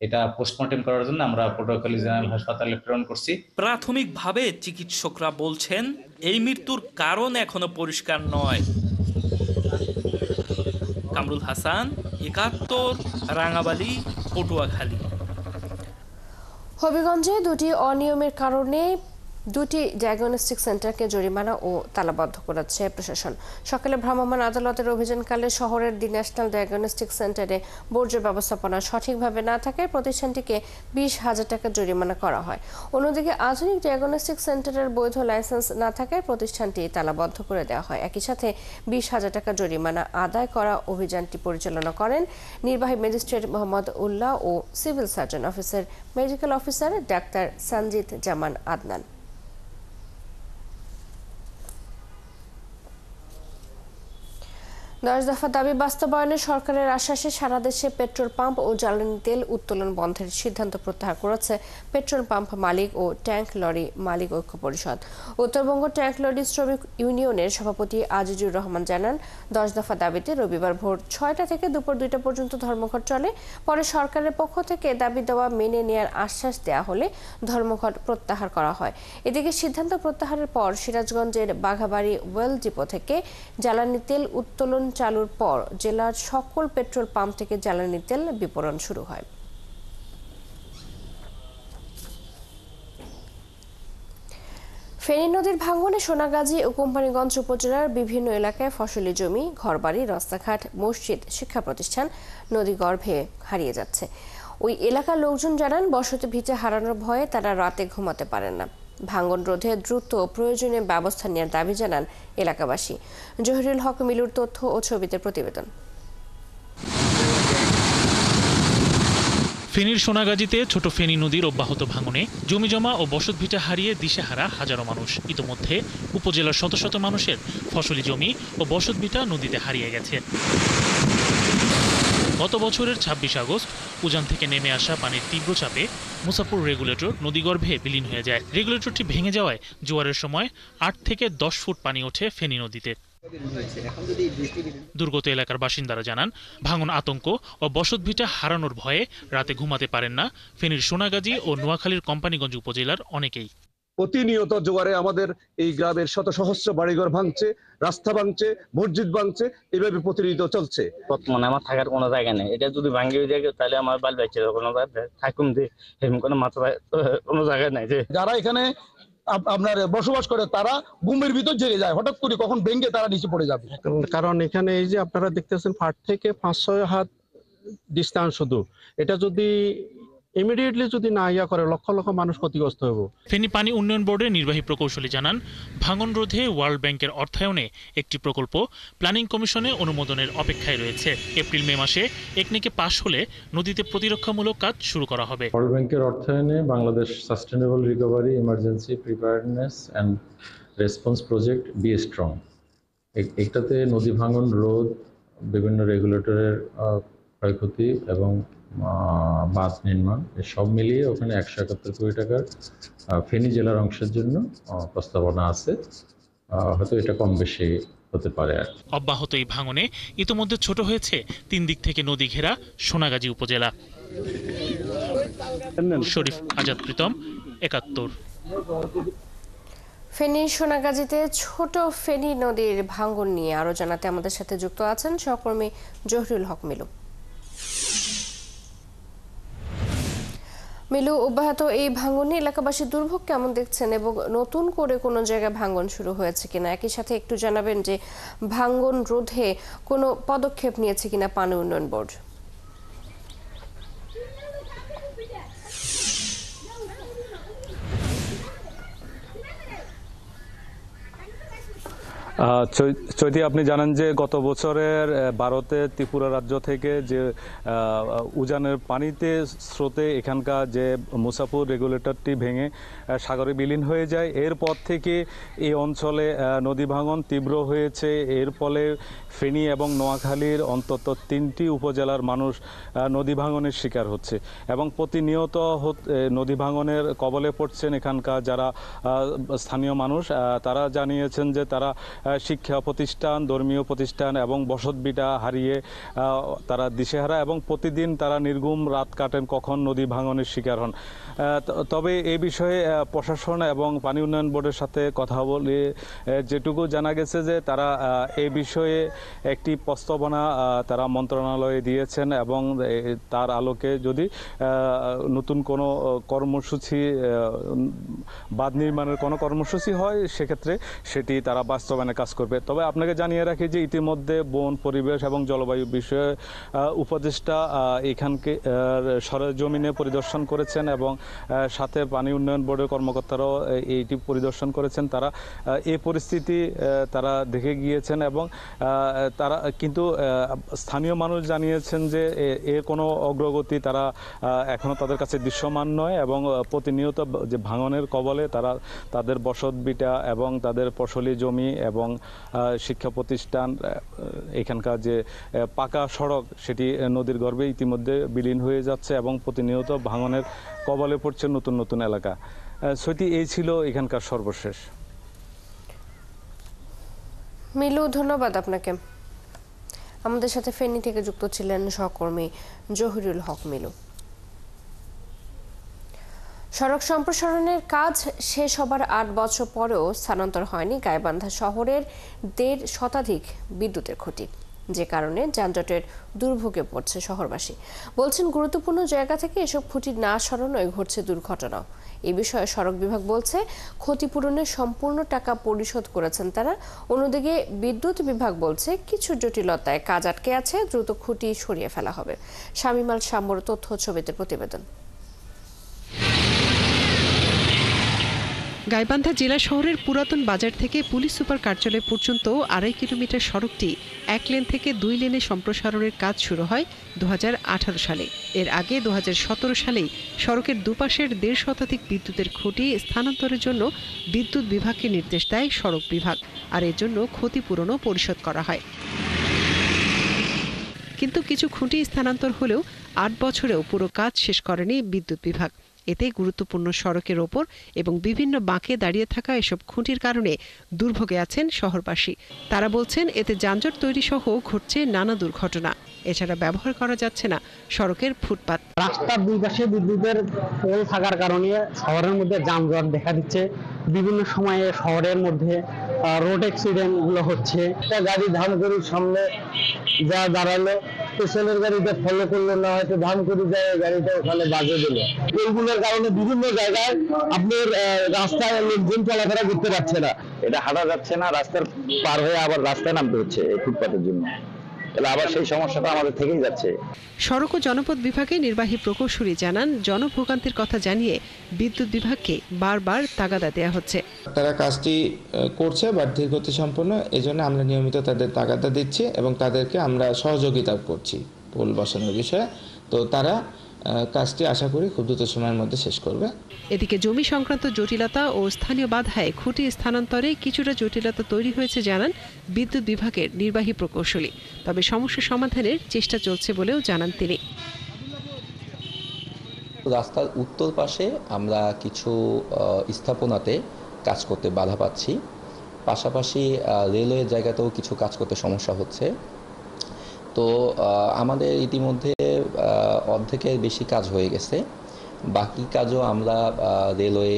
এটা পোস্টমর্টেম করার জন্য আমরা পটুয়াখালী জেনারেল হাসপাতালে প্রেরণ করছি। প্রাথমিকভাবে চিকিৎসকরা বলছেন এই মৃত্যুর কারণ এখনো পরিষ্কার নয়। কামরুল হাসান, ৭১, রাঙ্গাবালী, পটুয়াখালী। হবিগঞ্জে 2টি অনিয়মের কারণে 2টি ডায়াগনস্টিক সেন্টারকে জরিমানা ও তালাবদ্ধ করেছে প্রশাসন। সকালে ভ্রাম্যমাণ আদালতের অভিযানকালে শহরের দি ন্যাশনাল ডায়াগনস্টিক সেন্টারে বর্জ্য ব্যবস্থাপনা সঠিকভাবে না থাকায় প্রতিষ্ঠানটিকে 20,000 টাকা জরিমানা করা হয়। অন্যদিকে আধুনিক ডায়াগনস্টিক সেন্টারের বৈধ লাইসেন্স না থাকায় প্রতিষ্ঠানটি তালাবদ্ধ করে দেওয়া হয়। একই সাথে 20,000 টাকা জরিমানা আদায় করা অভিযানটি পরিচালনা করেন নির্বাহী ম্যাজিস্ট্রেট মোহাম্মদ উল্লাহ ও সিভিল সার্জন অফিসের মেডিকেল অফিসার ডাক্তার সঞ্জিত জামান আদনান। 10 দফা দাবি বাস্তবায়নে সরকারের আশ্বাসে সারা দেশে পেট্রোল পাম্প ও জ্বালানি তেল উত্তোলন বন্ধের সিদ্ধান্ত প্রত্যাহার করেছে পেট্রোল পাম্প মালিক ও ট্যাঙ্ক লরি মালিক ঐক্য পরিষদ। উত্তরবঙ্গ ট্যাঙ্ক লরি শ্রমিক ইউনিয়নের সভাপতি আজিজুর রহমান জানান, 10 দফা দাবিতে রবিবার ভোর 6টা থেকে দুপুর 2টা পর্যন্ত ধর্মঘট চলে। পরে সরকারের পক্ষ থেকে দাবি দেওয়া মেনে নেয়ার আশ্বাস দেয়া হলে ধর্মঘট প্রত্যাহার করা হয়। এদিকে সিদ্ধান্ত প্রত্যাহারের পর সিরাজগঞ্জের বাঘাবাড়ি ওয়েল ডিপো থেকে জ্বালানি তেল উত্তোলন চালুর পর জেলার সকল পেট্রোল পাম্প থেকে জ্বালানি তেল বিতরণ শুরু হয়। ফেনী নদীর ভাঙনে সোনাগাজী ও কোম্পানিগঞ্জ উপজেলার বিভিন্ন এলাকায় ফসলি জমি, ঘরবাড়ি, রাস্তাঘাট, মসজিদ, শিক্ষা প্রতিষ্ঠান নদী গর্ভে হারিয়ে যাচ্ছে। ওই এলাকার লোকজন জানান, বসতি ভিটা হারানোর ভয়ে তারা রাতে ঘুমাতে পারেন না। ভাঙন রোধে দ্রুত প্রয়োজনীয় ব্যবস্থা নেওয়ার দাবি জানান এলাকাবাসী। জহিরুল হক মিলুর তথ্য ও ছবিতে প্রতিবেদন। ফেনীর সোনাগাজীতে ছোট ফেনী নদীর অব্যাহত ভাঙনে জমিজমা ও বসতভিটা হারিয়ে দিশেহারা হাজারো মানুষ। ইতোমধ্যে উপজেলার শত শত মানুষের ফসলি জমি ও বসতভিটা নদীতে হারিয়ে গেছে। গত বছরের 26 আগস্ট উজান থেকে নেমে আসা পানির তীব্র চাপে মুসাপুর রেগুলেটর নদীগর্ভে বিলীন হয়ে যায়। রেগুলেটরটি ভেঙে যাওয়ায় জোয়ারের সময় 8 থেকে 10 ফুট পানি ওঠে ফেনী নদীতে। দুর্গত এলাকার বাসিন্দারা জানান, ভাঙন আতঙ্ক ও বসতভিটা হারানোর ভয়ে রাতে ঘুমাতে পারেন না ফেনীর সোনাগাজী ও নোয়াখালীর কোম্পানিগঞ্জ উপজেলার অনেকেই। প্রতিনিয়ত জোয়ারে আমাদের এই গ্রামের শত সহস্র বাড়িঘর ভাঙছে, রাস্তা ভাঙছে, মসজিদ ভাঙছে, এভাবে প্রতিনিয়ত চলছে। বর্তমানে আমার থাকার কোনো জায়গা নেই। এটা যদি ভাঙিয়ে যায় তাহলে আমার বাল বাচ্চারা কোনো থাকুন যে এরকম কোনো মাথা কোনো জায়গা নাই। যে যারা এখানে আপনার বসবাস করে তারা ঘুমের ভিতর জেগে যায়, হঠাৎ করে কখন ভেঙে তারা নিচে পড়ে যাবে। কারণ এখানে এই যে আপনারা দেখতেছেন ফাট থেকে 5-6 হাত ডিস্টেন্স, শুধু এটা যদি ইমিডিয়েটলি যদি না ইয়া করে লক্ষ লক্ষ মানুষ ক্ষতিগ্রস্ত হবে। ফেনী পানি উন্নয়ন বোর্ডের নির্বাহী প্রকৌশলী জানান, ভাঙন রোধে ওয়ার্ল্ড ব্যাংকের অর্থায়নে একটি প্রকল্প প্ল্যানিং কমিশনে অনুমোদনের অপেক্ষায় রয়েছে। এপ্রিল-মে মাসে একনেকে পাশ হলে নদীতে প্রতিরক্ষামূলক কাজ শুরু করা হবে। ওয়ার্ল্ড ব্যাংকের অর্থায়নে Bangladesh sustainable recovery emergency preparedness and response project be strong, এটাতে নদী ভাঙন রোধ, বিভিন্ন রেগুলেটরের ক্ষয়ক্ষতি এবং বাঁধ নির্মাণ সব মিলিয়ে ওখানে 171 কোটি টাকার ফেনী জেলার অংশের জন্য প্রস্তাবনা আছে। হয়তো এটা কম বেশি হতে পারে। অব্যাহত এই ভাঙনে ইতোমধ্যে ছোট হয়েছে 3 দিক থেকে নদী ঘেরা সোনাগাজী উপজেলা। শরীফ আজাদ প্রীতম, ৭১। ফেনীর সোনাগাজীতে ছোট ফেনী নদীর ভাঙন নিয়ে আরো জানাতে আমাদের সাথে যুক্ত আছেন সহকর্মী জহিরুল হক মিলু। মিলু, অব্যাহত এই ভাঙনে এলাকাবাসী দুর্ভোগ কেমন দেখছেন এবং নতুন করে কোনো জায়গায় ভাঙন শুরু হয়েছে কিনা? একই সাথে একটু জানাবেন যে ভাঙন রোধে কোনো পদক্ষেপ নিয়েছে কিনা পানি উন্নয়ন বোর্ড? চৈতি, আপনি জানেন যে গত বছরের ভারতে ত্রিপুরা রাজ্য থেকে যে উজানের পানিতে স্রোতে এখানকার যে মুসাফুর রেগুলেটরটি ভেঙে সাগরে বিলীন হয়ে যায়, এরপর থেকে এই অঞ্চলে নদী ভাঙন তীব্র হয়েছে। এর ফলে ফেনী এবং নোয়াখালীর অন্তত 3টি উপজেলার মানুষ নদী ভাঙনের শিকার হচ্ছে এবং প্রতিনিয়ত নদী ভাঙনের কবলে পড়ছেন এখানকার যারা স্থানীয় মানুষ। তারা জানিয়েছেন যে তারা শিক্ষা প্রতিষ্ঠান, ধর্মীয় প্রতিষ্ঠান এবং বসতভিটা হারিয়ে তারা দিশেহারা এবং প্রতিদিন তারা নির্ঘুম রাত কাটেন কখন নদী ভাঙনের শিকার হন। তবে এই বিষয়ে প্রশাসন এবং পানি উন্নয়ন বোর্ডের সাথে কথা বলে যেটুকু জানা গেছে যে তারা এই বিষয়ে একটি প্রস্তাবনা তারা মন্ত্রণালয়ে দিয়েছেন এবং তার আলোকে যদি নতুন কোনো কর্মসূচি, বাঁধ নির্মাণের কোনো কর্মসূচি হয় সেক্ষেত্রে সেটি তারা বাস্তবায়নে কাজ করবে। তবে আপনাকে জানিয়ে রাখি যে ইতিমধ্যে বন, পরিবেশ এবং জলবায়ু বিষয়ে উপদেষ্টা এখানকে সরেজমিনে পরিদর্শন করেছেন এবং সাথে পানি উন্নয়ন বোর্ডের কর্মকর্তারাও এইটি পরিদর্শন করেছেন। তারা এই পরিস্থিতি তারা দেখে গিয়েছেন এবং তারা কিন্তু স্থানীয় মানুষ জানিয়েছেন যে এর কোনো অগ্রগতি তারা এখনও তাদের কাছে দৃশ্যমান নয় এবং প্রতিনিয়ত যে ভাঙনের কবলে তারা তাদের বসতভিটা এবং তাদের ফসলি জমি এবং শিক্ষা প্রতিষ্ঠান, এখানকার যে পাকা সড়ক সেটি নদীর গর্ভে ইতিমধ্যে বিলীন হয়ে যাচ্ছে এবং প্রতিনিয়ত ভাঙনের কবলে পড়ছে নতুন নতুন এলাকা। সেটি এই ছিল এখানকার সর্বশেষ। মিলু, ধন্যবাদ আপনাকে। আমাদের সাথে ফেনী থেকে যুক্ত ছিলেন সহকর্মী জহিরুল হক মিলু। সড়ক সম্প্রসারণের কাজ শেষ হবার 8 বছর পরেও স্থানান্তর হয়নি গাইবান্ধা শহরের 1.5 শতাধিক বিদ্যুতের খুঁটি, যে কারণে যানজটের দুর্ভোগে পড়ছে শহরবাসী। বলছেন গুরুত্বপূর্ণ জায়গা থেকে এসব খুঁটি না সরানোয় ঘটছে দুর্ঘটনা। এই বিষয়ে সড়ক বিভাগ বলছে ক্ষতিপূরণের সম্পূর্ণ টাকা পরিশোধ করেছেন তারা। অন্যদিকে বিদ্যুৎ বিভাগ বলছে কিছু জটিলতায় কাজ আটকে আছে, দ্রুত খুঁটি সরিয়ে ফেলা হবে। শামিমাল সাম্বর তথ্য ছবিতে প্রতিবেদন। গাইবান্ধা জেলা শহরের পুরাতন বাজার থেকে পুলিশ সুপার কার্যালয় পর্যন্ত 2.5 কিলোমিটার সড়কটি 1 লেন থেকে 2 লেনে সম্প্রসারণের কাজ শুরু হয় 2018 সালে। এর আগে 2017 সালেই সড়কের দুপাশের 1.5 শতাধিক বিদ্যুতের খুঁটি স্থানান্তরের জন্য বিদ্যুৎ বিভাগকে নির্দেশ দেয় সড়ক বিভাগ, আর এর জন্য ক্ষতিপূরণও পরিশোধ করা হয়। কিন্তু কিছু খুঁটি স্থানান্তর হলেও 8 বছরেও পুরো কাজ শেষ করেনি বিদ্যুৎ বিভাগ। এতে গুরুত্বপূর্ণ সড়কের ওপর এবং বিভিন্ন বাঁকে দাঁড়িয়ে থাকা এসব খুঁটির কারণে দুর্ভোগে আছেন শহরবাসী। তারা বলছেন এতে যানজট তৈরি সহ ঘটছে নানা দুর্ঘটনা। এছাড়া ব্যবহার করা যাচ্ছে না সড়কের ফুটপাত। রাস্তার দুই পাশে বিদ্যুতের পোল থাকার কারণে শহরের মধ্যে যানজট দেখা দিচ্ছে। বিভিন্ন সময়ে শহরের মধ্যে রোড অ্যাক্সিডেন্ট গুলো হচ্ছে। একটা গাড়ি ধানগড়ির সামনে যা দাঁড়ালো, পেছনের গাড়িটা ফলো করলো না, হয়তো ধানগড়ি যায় গাড়িটা ওখানে বাজে দিল। এইগুলোর কারণে বিভিন্ন জায়গায় আপনার রাস্তায় লোকজন চলাফেরা করতে পারছে না, এটা হাঁটা যাচ্ছে না, রাস্তার পার হয়ে আবার রাস্তায় নামতে হচ্ছে এই ফুটপাতের জন্য। আবার সেই সমস্যাটা আমাদের থেকেই যাচ্ছে। সড়ক ও জনপথ বিভাগে নির্বাহী প্রকৌশলী জানান, জনভোগান্তির কথা জানিয়ে বিদ্যুৎ বিভাগকে বারবার তাগাদা দেওয়া হচ্ছে। তারা কাজটি করছে বাট ধীরগতি সম্পন্ন, এজন্য আমরা নিয়মিত তাদের তাগাদা দিচ্ছি এবং তাদেরকে আমরা সহযোগিতা করছি পোল বসানোর বিষয়ে। তো তারা কাজটি আশা করি খুব দ্রুত সময়ের মধ্যে শেষ করবে। এদিকে জমি সংক্রান্ত জটিলতা ও স্থানীয় বাধায় খুঁটি স্থানান্তরে কিছুটা জটিলতা তৈরি হয়েছে জানান বিদ্যুৎ বিভাগের নির্বাহী প্রকৌশলী। তবে সমস্যা সমাধানের চেষ্টা চলছে বলেও জানান তিনি। রাস্তার উত্তর পাশে আমরা কিছু স্থাপনাতে কাজ করতে বাধা পাচ্ছি, পাশাপাশি রেলওয়ের জায়গাতেও কিছু কাজ করতে সমস্যা হচ্ছে। তো আমাদের ইতিমধ্যে অর্ধেকের বেশি কাজ হয়ে গেছে, বাকি কাজও আমরা রেলওয়ে,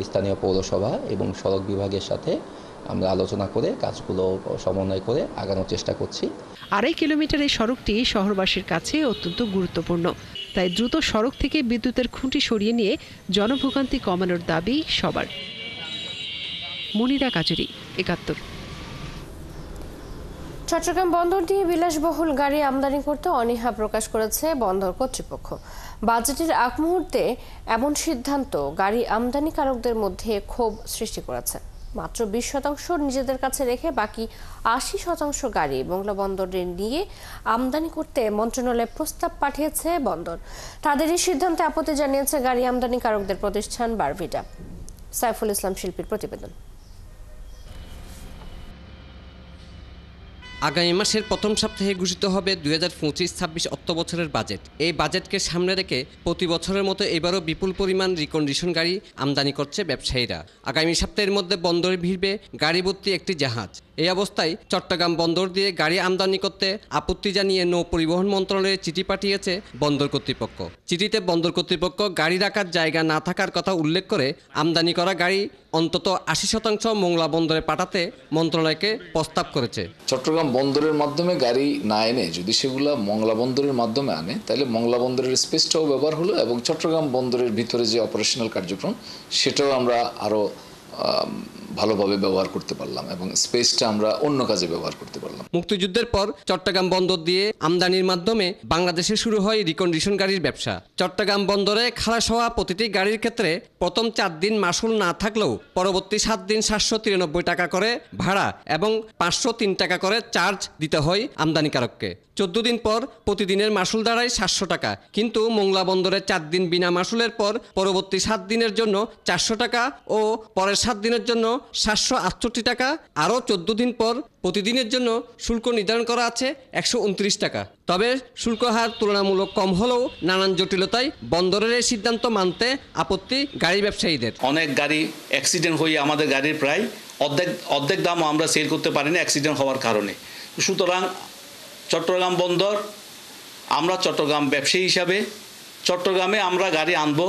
স্থানীয় পৌরসভা এবং সড়ক বিভাগের সাথে আমরা আলোচনা করে কাজগুলো সমন্বয় করে আগানোর চেষ্টা করছি। 2.5 কিলোমিটার এই সড়কটি শহরবাসীর কাছে অত্যন্ত গুরুত্বপূর্ণ। তাই দ্রুত সড়ক থেকে বিদ্যুতের খুঁটি সরিয়ে নিয়ে জনভোগান্তি কমানোর দাবি সবার। মনিরা কাজুরি, ৭১। চট্টগ্রাম বন্দর দিয়ে বিলাসবহুল গাড়ি আমদানি করতে অনীহা প্রকাশ করেছে বন্দর কর্তৃপক্ষ। বাজেটের আগ মুহূর্তে এমন সিদ্ধান্ত গাড়ি আমদানিকারকদের মধ্যে ক্ষোভ সৃষ্টি করেছে। মাত্র 20% নিজেদের কাছে রেখে বাকি 80% গাড়ি মোংলা বন্দরে নিয়ে আমদানি করতে মন্ত্রণালয়ে প্রস্তাব পাঠিয়েছে বন্দর। তাদের এই সিদ্ধান্তে আপত্তি জানিয়েছে গাড়ি আমদানিকারকদের প্রতিষ্ঠান বারভিটা। সাইফুল ইসলাম শিল্পীর প্রতিবেদন। আগামী মাসের প্রথম সপ্তাহে ঘোষিত হবে 2025-26 অর্থবছরের বাজেট। এই বাজেটকে সামনে রেখে প্রতি বছরের মতো এবারও বিপুল পরিমাণ রিকন্ডিশন গাড়ি আমদানি করছে ব্যবসায়ীরা। আগামী সপ্তাহের মধ্যে বন্দরে ভিড়বে গাড়ি ভর্তি একটি জাহাজ। এই অবস্থায় চট্টগ্রাম বন্দর দিয়ে গাড়ি আমদানি করতে আপত্তি জানিয়ে নৌ পরিবহন মন্ত্রণালয়ে চিঠি পাঠিয়েছে বন্দর কর্তৃপক্ষ। চিঠিতে বন্দর কর্তৃপক্ষ গাড়ি রাখার জায়গা না থাকার কথা উল্লেখ করে আমদানি করা গাড়ি অন্তত 80% মোংলা বন্দরে পাঠাতে মন্ত্রণালয়কে প্রস্তাব করেছে। চট্টগ্রাম বন্দরের মাধ্যমে গাড়ি না এনে যদি সেগুলো মংলা বন্দরের মাধ্যমে আনে, তাহলে মংলা বন্দরের স্পেসটাও ব্যবহার হলো এবং চট্টগ্রাম বন্দরের ভিতরে যে অপারেশনাল কার্যক্রম সেটাও আমরা আরো ভালোভাবে ব্যবহার করতে পারলাম এবং স্পেসটা আমরা অন্য কাজে ব্যবহার করতে পারলাম। মুক্তিযুদ্ধের পর চট্টগ্রাম বন্দর দিয়ে আমদানির মাধ্যমে বাংলাদেশে শুরু হয় রিকন্ডিশন গাড়ির ব্যবসা। চট্টগ্রাম বন্দরে খালাস হওয়া প্রতিটি গাড়ির ক্ষেত্রে প্রথম 4 দিন মাসুল না থাকলেও পরবর্তী 7 দিন 793 টাকা করে ভাড়া এবং 503 টাকা করে চার্জ দিতে হয় আমদানিকারককে। 14 দিন পর প্রতিদিনের মাসুল দাঁড়ায় 700 টাকা। কিন্তু মোংলা বন্দরে 4 দিন বিনা মাসুলের পর পরবর্তী 7 দিনের জন্য 400 টাকা ও পরের 7 দিনের জন্য 768 টাকা, আরও 14 দিন পর প্রতিদিনের জন্য শুল্ক নির্ধারণ করা আছে 129 টাকা। তবে শুল্ক হার তুলনামূলক কম হলেও নানান জটিলতায় বন্দরের এই সিদ্ধান্ত মানতে আপত্তি গাড়ি ব্যবসায়ীদের। অনেক গাড়ি অ্যাক্সিডেন্ট হয়ে আমাদের গাড়ির প্রায় অর্ধেক দামও আমরা সেল করতে পারি না অ্যাক্সিডেন্ট হওয়ার কারণে। সুতরাং চট্টগ্রাম বন্দর, আমরা চট্টগ্রাম ব্যবসায়ী হিসাবে চট্টগ্রামে আমরা গাড়ি আনবো,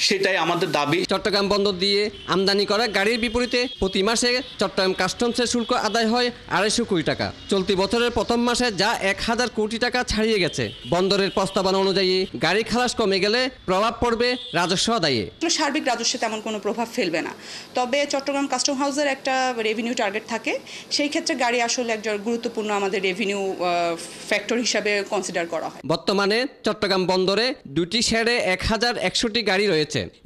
সেটাই আমাদের দাবি। চট্টগ্রাম বন্দর দিয়ে আমদানি করা গাড়ির বিপরীতে প্রতি মাসে চট্টগ্রাম কাস্টমসের শুল্ক আদায় হয় 250 কোটি টাকা। চলতি বছরের প্রথম মাসে যা 1000 কোটি টাকা ছাড়িয়ে গেছে। বন্দরের প্রস্তাবনা অনুযায়ী গাড়ি খালাস কমে গেলে প্রভাব পড়বে রাজস্ব আদায়ে। সার্বিক রাজস্বে তেমন কোনো প্রভাব ফেলবে না, তবে চট্টগ্রাম কাস্টম হাউসের একটা রেভিনিউ টার্গেট থাকে, সেই ক্ষেত্রে গাড়ি আসলে একজন গুরুত্বপূর্ণ আমাদের রেভিনিউ ফ্যাক্টর হিসাবে কনসিডার করা হয়। বর্তমানে চট্টগ্রাম বন্দরে 2টি শেডে 1101টি গাড়ি রয়েছে।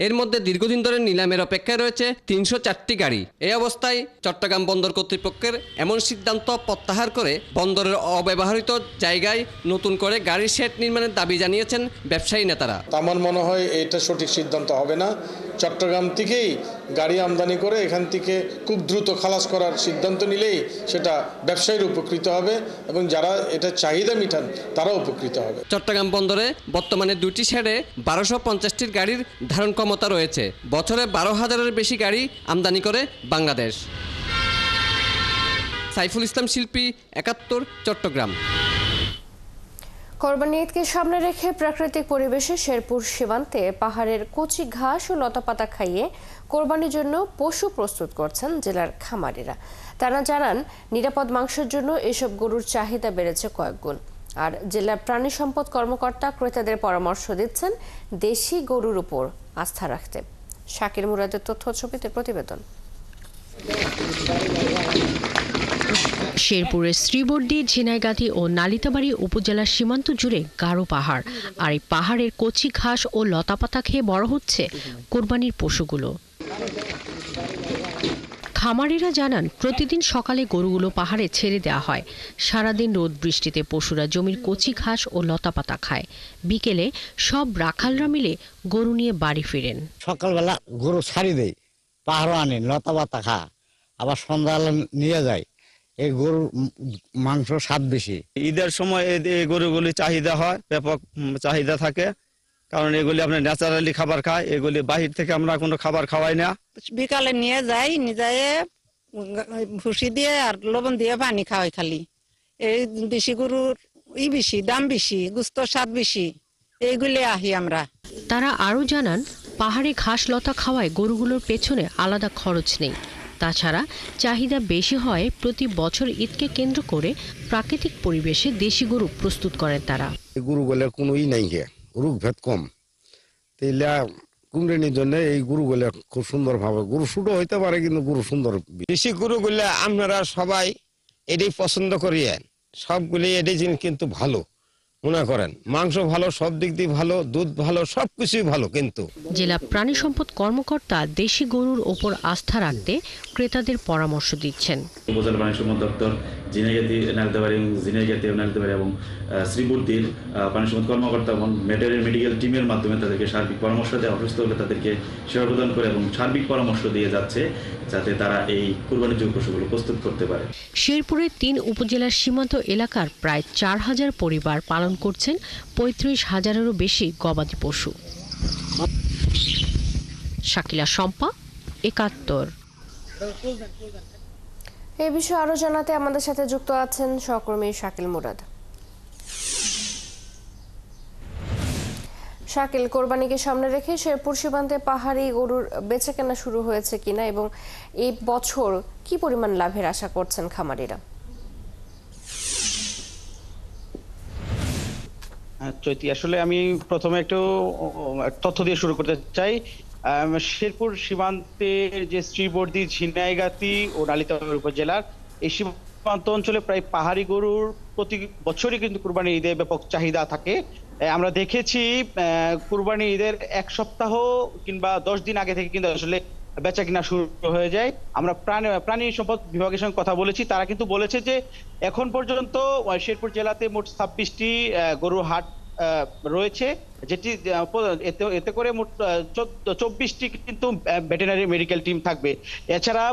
এর মধ্যে দীর্ঘদিন ধরে নিলামের অপেক্ষায় রয়েছে 304টি গাড়ি। এই অবস্থায় চট্টগ্রাম বন্দর কর্তৃপক্ষের এমন সিদ্ধান্ত প্রত্যাহার করে বন্দরের অব্যবহৃত জায়গায় নতুন করে গাড়ির শেড নির্মাণের দাবি জানিয়েছেন ব্যবসায়ী নেতারা। আমার মনে হয় এটা সঠিক সিদ্ধান্ত হবে না। চট্টগ্রাম থেকেই গাড়ি আমদানি করে এখান থেকে খুব দ্রুত খালাস করার সিদ্ধান্ত নিলেই সেটা ব্যবসায়ীর উপকৃত হবে এবং যারা এটা চাহিদা মিটান তারা উপকৃত হবে। চট্টগ্রাম বন্দরে বর্তমানে 2টি শেডে 1250টির গাড়ির ধারণ ক্ষমতা রয়েছে। বছরে 12,000-এর বেশি গাড়ি আমদানি করে বাংলাদেশ। সাইফুল ইসলাম শিল্পী, ৭১, চট্টগ্রাম। কোরবানি ঈদকে সামনে রেখে প্রাকৃতিক পরিবেশে শেরপুর সীমান্তে পাহাড়ের কচি ঘাস ও লতাপাতা খাইয়ে কোরবানির জন্য পশু প্রস্তুত করছেন জেলার খামারিরা। তারা জানান, নিরাপদ মাংসের জন্য এসব গরুর চাহিদা বেড়েছে কয়েক গুণ। আর জেলার প্রাণী সম্পদ কর্মকর্তা ক্রেতাদের পরামর্শ দিচ্ছেন দেশি গরুর উপর আস্থা রাখতে। শাকির মুরাদের তথ্য ছবিতে প্রতিবেদন। শেরপুরের শ্রীবর্দী, ঝিনাইগাতি ও নালিতাবাড়ি উপজেলার সীমান্ত জুড়ে গাঢ় পাহাড়। আর এই পাহাড়ের কচি ঘাস ও লতাপাতা খেয়ে বড় হচ্ছে কোরবানির পশুগুলো। খামারিরা জানান, প্রতিদিন সকালে গরুগুলো পাহাড়ে ছেড়ে দেওয়া হয়। সারাদিন রোদ বৃষ্টিতে পশুরা জমির কচি ঘাস ও লতাপাতা খায়। বিকেলে সব রাখালরা মিলে গরু নিয়ে বাড়ি ফিরেন। সকালবেলা গরু ছাড়ি দেয়, পাহাড়ও আনে, লতাপাতা খা, আবার সন্ধ্যাবেলা নিয়ে যায়। এই গরুর মাংস স্বাদ বেশি। ঈদের সময় এই গরুগুলি চাহিদা হয়, ব্যাপক চাহিদা থাকে, কারণ এগুলি আপনার ন্যাচারালি খাবার খায়। এগুলি বাহির থেকে আমরা কোনো খাবার খাওয়াই না। বিকালে নিয়ে যাই, নিয়ে ভুসি দিয়ে আর লবণ দিয়ে পানি খাওয়াই খালি। এই দেশি গরুর বেশি দাম বেশি, গুস্ত স্বাদ বেশি, এইগুলি আহি আমরা। তারা আরও জানান, পাহাড়ে ঘাস লতা খাওয়ায় গরুগুলোর পেছনে আলাদা খরচ নেই। তাছাড়া চাহিদা বেশি হয় প্রতি বছর ঈদকে কেন্দ্র করে প্রাকৃতিক পরিবেশে দেশি গরু প্রস্তুত করেন তারা। গরুগুলোর কোনো নাই, রোগ ভেদ কম। তাইলে কুমড়েনির জন্য এই গরুগুলো খুব সুন্দরভাবে, গরু ছোট হইতে পারে কিন্তু গরু সুন্দর। দেশি গরুগুলো আপনারা সবাই এটাই পছন্দ করিয়েন, সবগুলি এটাই জিনিস কিন্তু ভালো মনে করেন, মাংস ভালো, সব দিক দিয়ে ভালো, দুধ ভালো, সবকিছুই ভালো। কিন্তু জেলা প্রাণী সম্পদ কর্মকর্তা দেশি গরুর ওপর আস্থা রাখতে ক্রেতাদের পরামর্শ দিচ্ছেন। উপজেলা প্রাণী সম্পদ দপ্তর জিনাইগাতি নালতেবাড়ি এবং শ্রীবর্তীর প্রাণী সম্পদ কর্মকর্তা এবং ভেটেরিনারি মেডিকেল টিমের মাধ্যমে তাদেরকে সার্বিক পরামর্শ দেওয়া, অসুস্থ হলে তাদেরকে সেবা প্রদান করে এবং সার্বিক পরামর্শ দিয়ে যাচ্ছে যাতে তারা এই কুরবানিযোগ্য পশুগুলো প্রস্তুত করতে পারে। শেরপুরের ৩ উপজেলার সীমান্ত এলাকার প্রায় ৪,০০০ পরিবার পালন করছেন ৩৫,০০০-এরও বেশি গবাদি পশু। শাকিলা শম্পা, ৭১। এই বিষয়ে আরো জানাতে আমাদের সাথে যুক্ত আছেন সহকর্মী শাকিল মুরাদ। শাকিল, কোরবানিকে সামনে রেখে শেরপুর সীমান্তে পাহাড়ি গরুর বেচাকেনা শুরু হয়েছে কিনা এবং এই বছর কি পরিমাণ লাভের আশা করছেন খামারিরা? চৈতি, আসলে আমি প্রথমে একটু তথ্য দিয়ে শুরু করতে চাই। শেরপুর সীমান্তের যে শ্রীবর্দী, ঝিনাইগাতি ও নালিতাবাড়ী উপজেলার এই সীমান্ত অঞ্চলে প্রায় পাহাড়ি গরুর প্রতি বছরই কিন্তু কুরবানি ঈদে ব্যাপক চাহিদা থাকে। আমরা দেখেছি কুরবানি ঈদের ১ সপ্তাহ কিংবা 10 দিন আগে থেকে কিন্তু আসলে বেচা কিনা শুরু হয়ে যায়। আমরা প্রাণী সম্পদ বিভাগের সঙ্গে কথা বলেছি, তারা কিন্তু বলেছে যে এখন পর্যন্ত শেরপুর জেলাতে মোট 26টি গরুর হাট রয়েছে, যেটি এতে করে মোট 24টি কিন্তু ভেটেরিনারি মেডিকেল টিম থাকবে। এছাড়া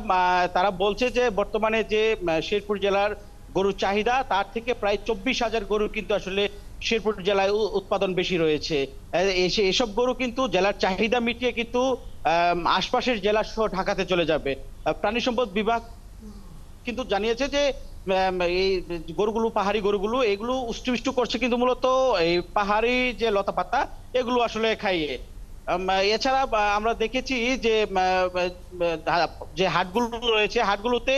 তারা বলছে যে বর্তমানে যে শেরপুর জেলার গরুর চাহিদা তার থেকে প্রায় 24,০০০ গরু কিন্তু আসলে শেরপুর জেলায় উৎপাদন বেশি রয়েছে। এসব গরু কিন্তু জেলার চাহিদা মিটিয়ে কিন্তু আশপাশের জেলা সহ ঢাকাতে চলে যাবে। প্রাণী সম্পদ বিভাগ কিন্তু জানিয়েছে যে এই গরুগুলো, পাহাড়ি গরুগুলো, এগুলো উষ্ট্রিষ্ট করছে কিন্তু মূলত এই পাহাড়ি যে লতাপাতা এগুলো আসলে খাইয়ে। এছাড়া আমরা দেখেছি যে হাটগুলো রয়েছে, হাটগুলোতে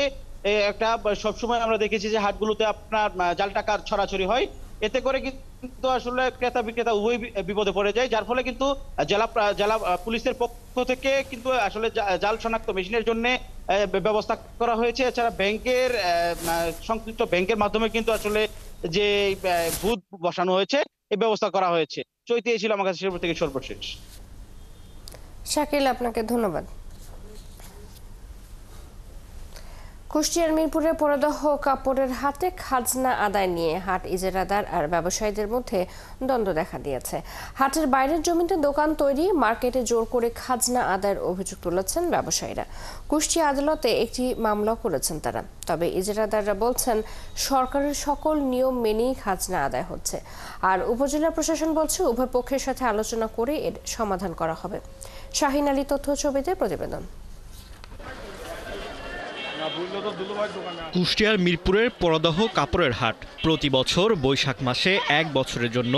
একটা সবসময় আমরা দেখেছি যে হাটগুলোতে আপনার জাল টাকার ছড়াছড়ি হয়। এতে করে কিন্তু আসলে ক্রেতা বিক্রেতা উভয় বিপদে পড়ে যায়, যার ফলে কিন্তু জেলা পুলিশের পক্ষ থেকে কিন্তু আসলে জাল শনাক্ত মেশিনের জন্য ব্যবস্থা করা হয়েছে। এছাড়া ব্যাংকের সংশ্লিষ্ট ব্যাংকের মাধ্যমে কিন্তু আসলে যে বুথ বসানো হয়েছে এই ব্যবস্থা করা হয়েছে। চৈতি, এই ছিল আমার কাছে শেরপুর থেকে সর্বশেষ। শাকিল, আপনাকে ধন্যবাদ। কুষ্টিয়ার মিরপুরে পরদহ কাপড়ের হাটে খাজনা আদায় নিয়ে হাট ইজারাদার আর ব্যবসায়ীদের মধ্যে দ্বন্দ্ব দেখা দিয়েছে। হাটের বাইরের জমিতে দোকান তৈরি, মার্কেটে জোর করে খাজনা আদায়ের অভিযোগ তুলেছেন ব্যবসায়ীরা। কুষ্টিয়া আদালতে একটি মামলা করেছেন তারা। তবে ইজারাদাররা বলছেন সরকারের সকল নিয়ম মেনেই খাজনা আদায় হচ্ছে, আর উপজেলা প্রশাসন বলছে উভয় পক্ষের সাথে আলোচনা করে এর সমাধান করা হবে। শাহিন আলী তথ্য ছবিতে প্রতিবেদন। কুষ্টিয়ার মিরপুরের পরদহ কাপড়ের হাট প্রতি বছর বৈশাখ মাসে 1 বছরের জন্য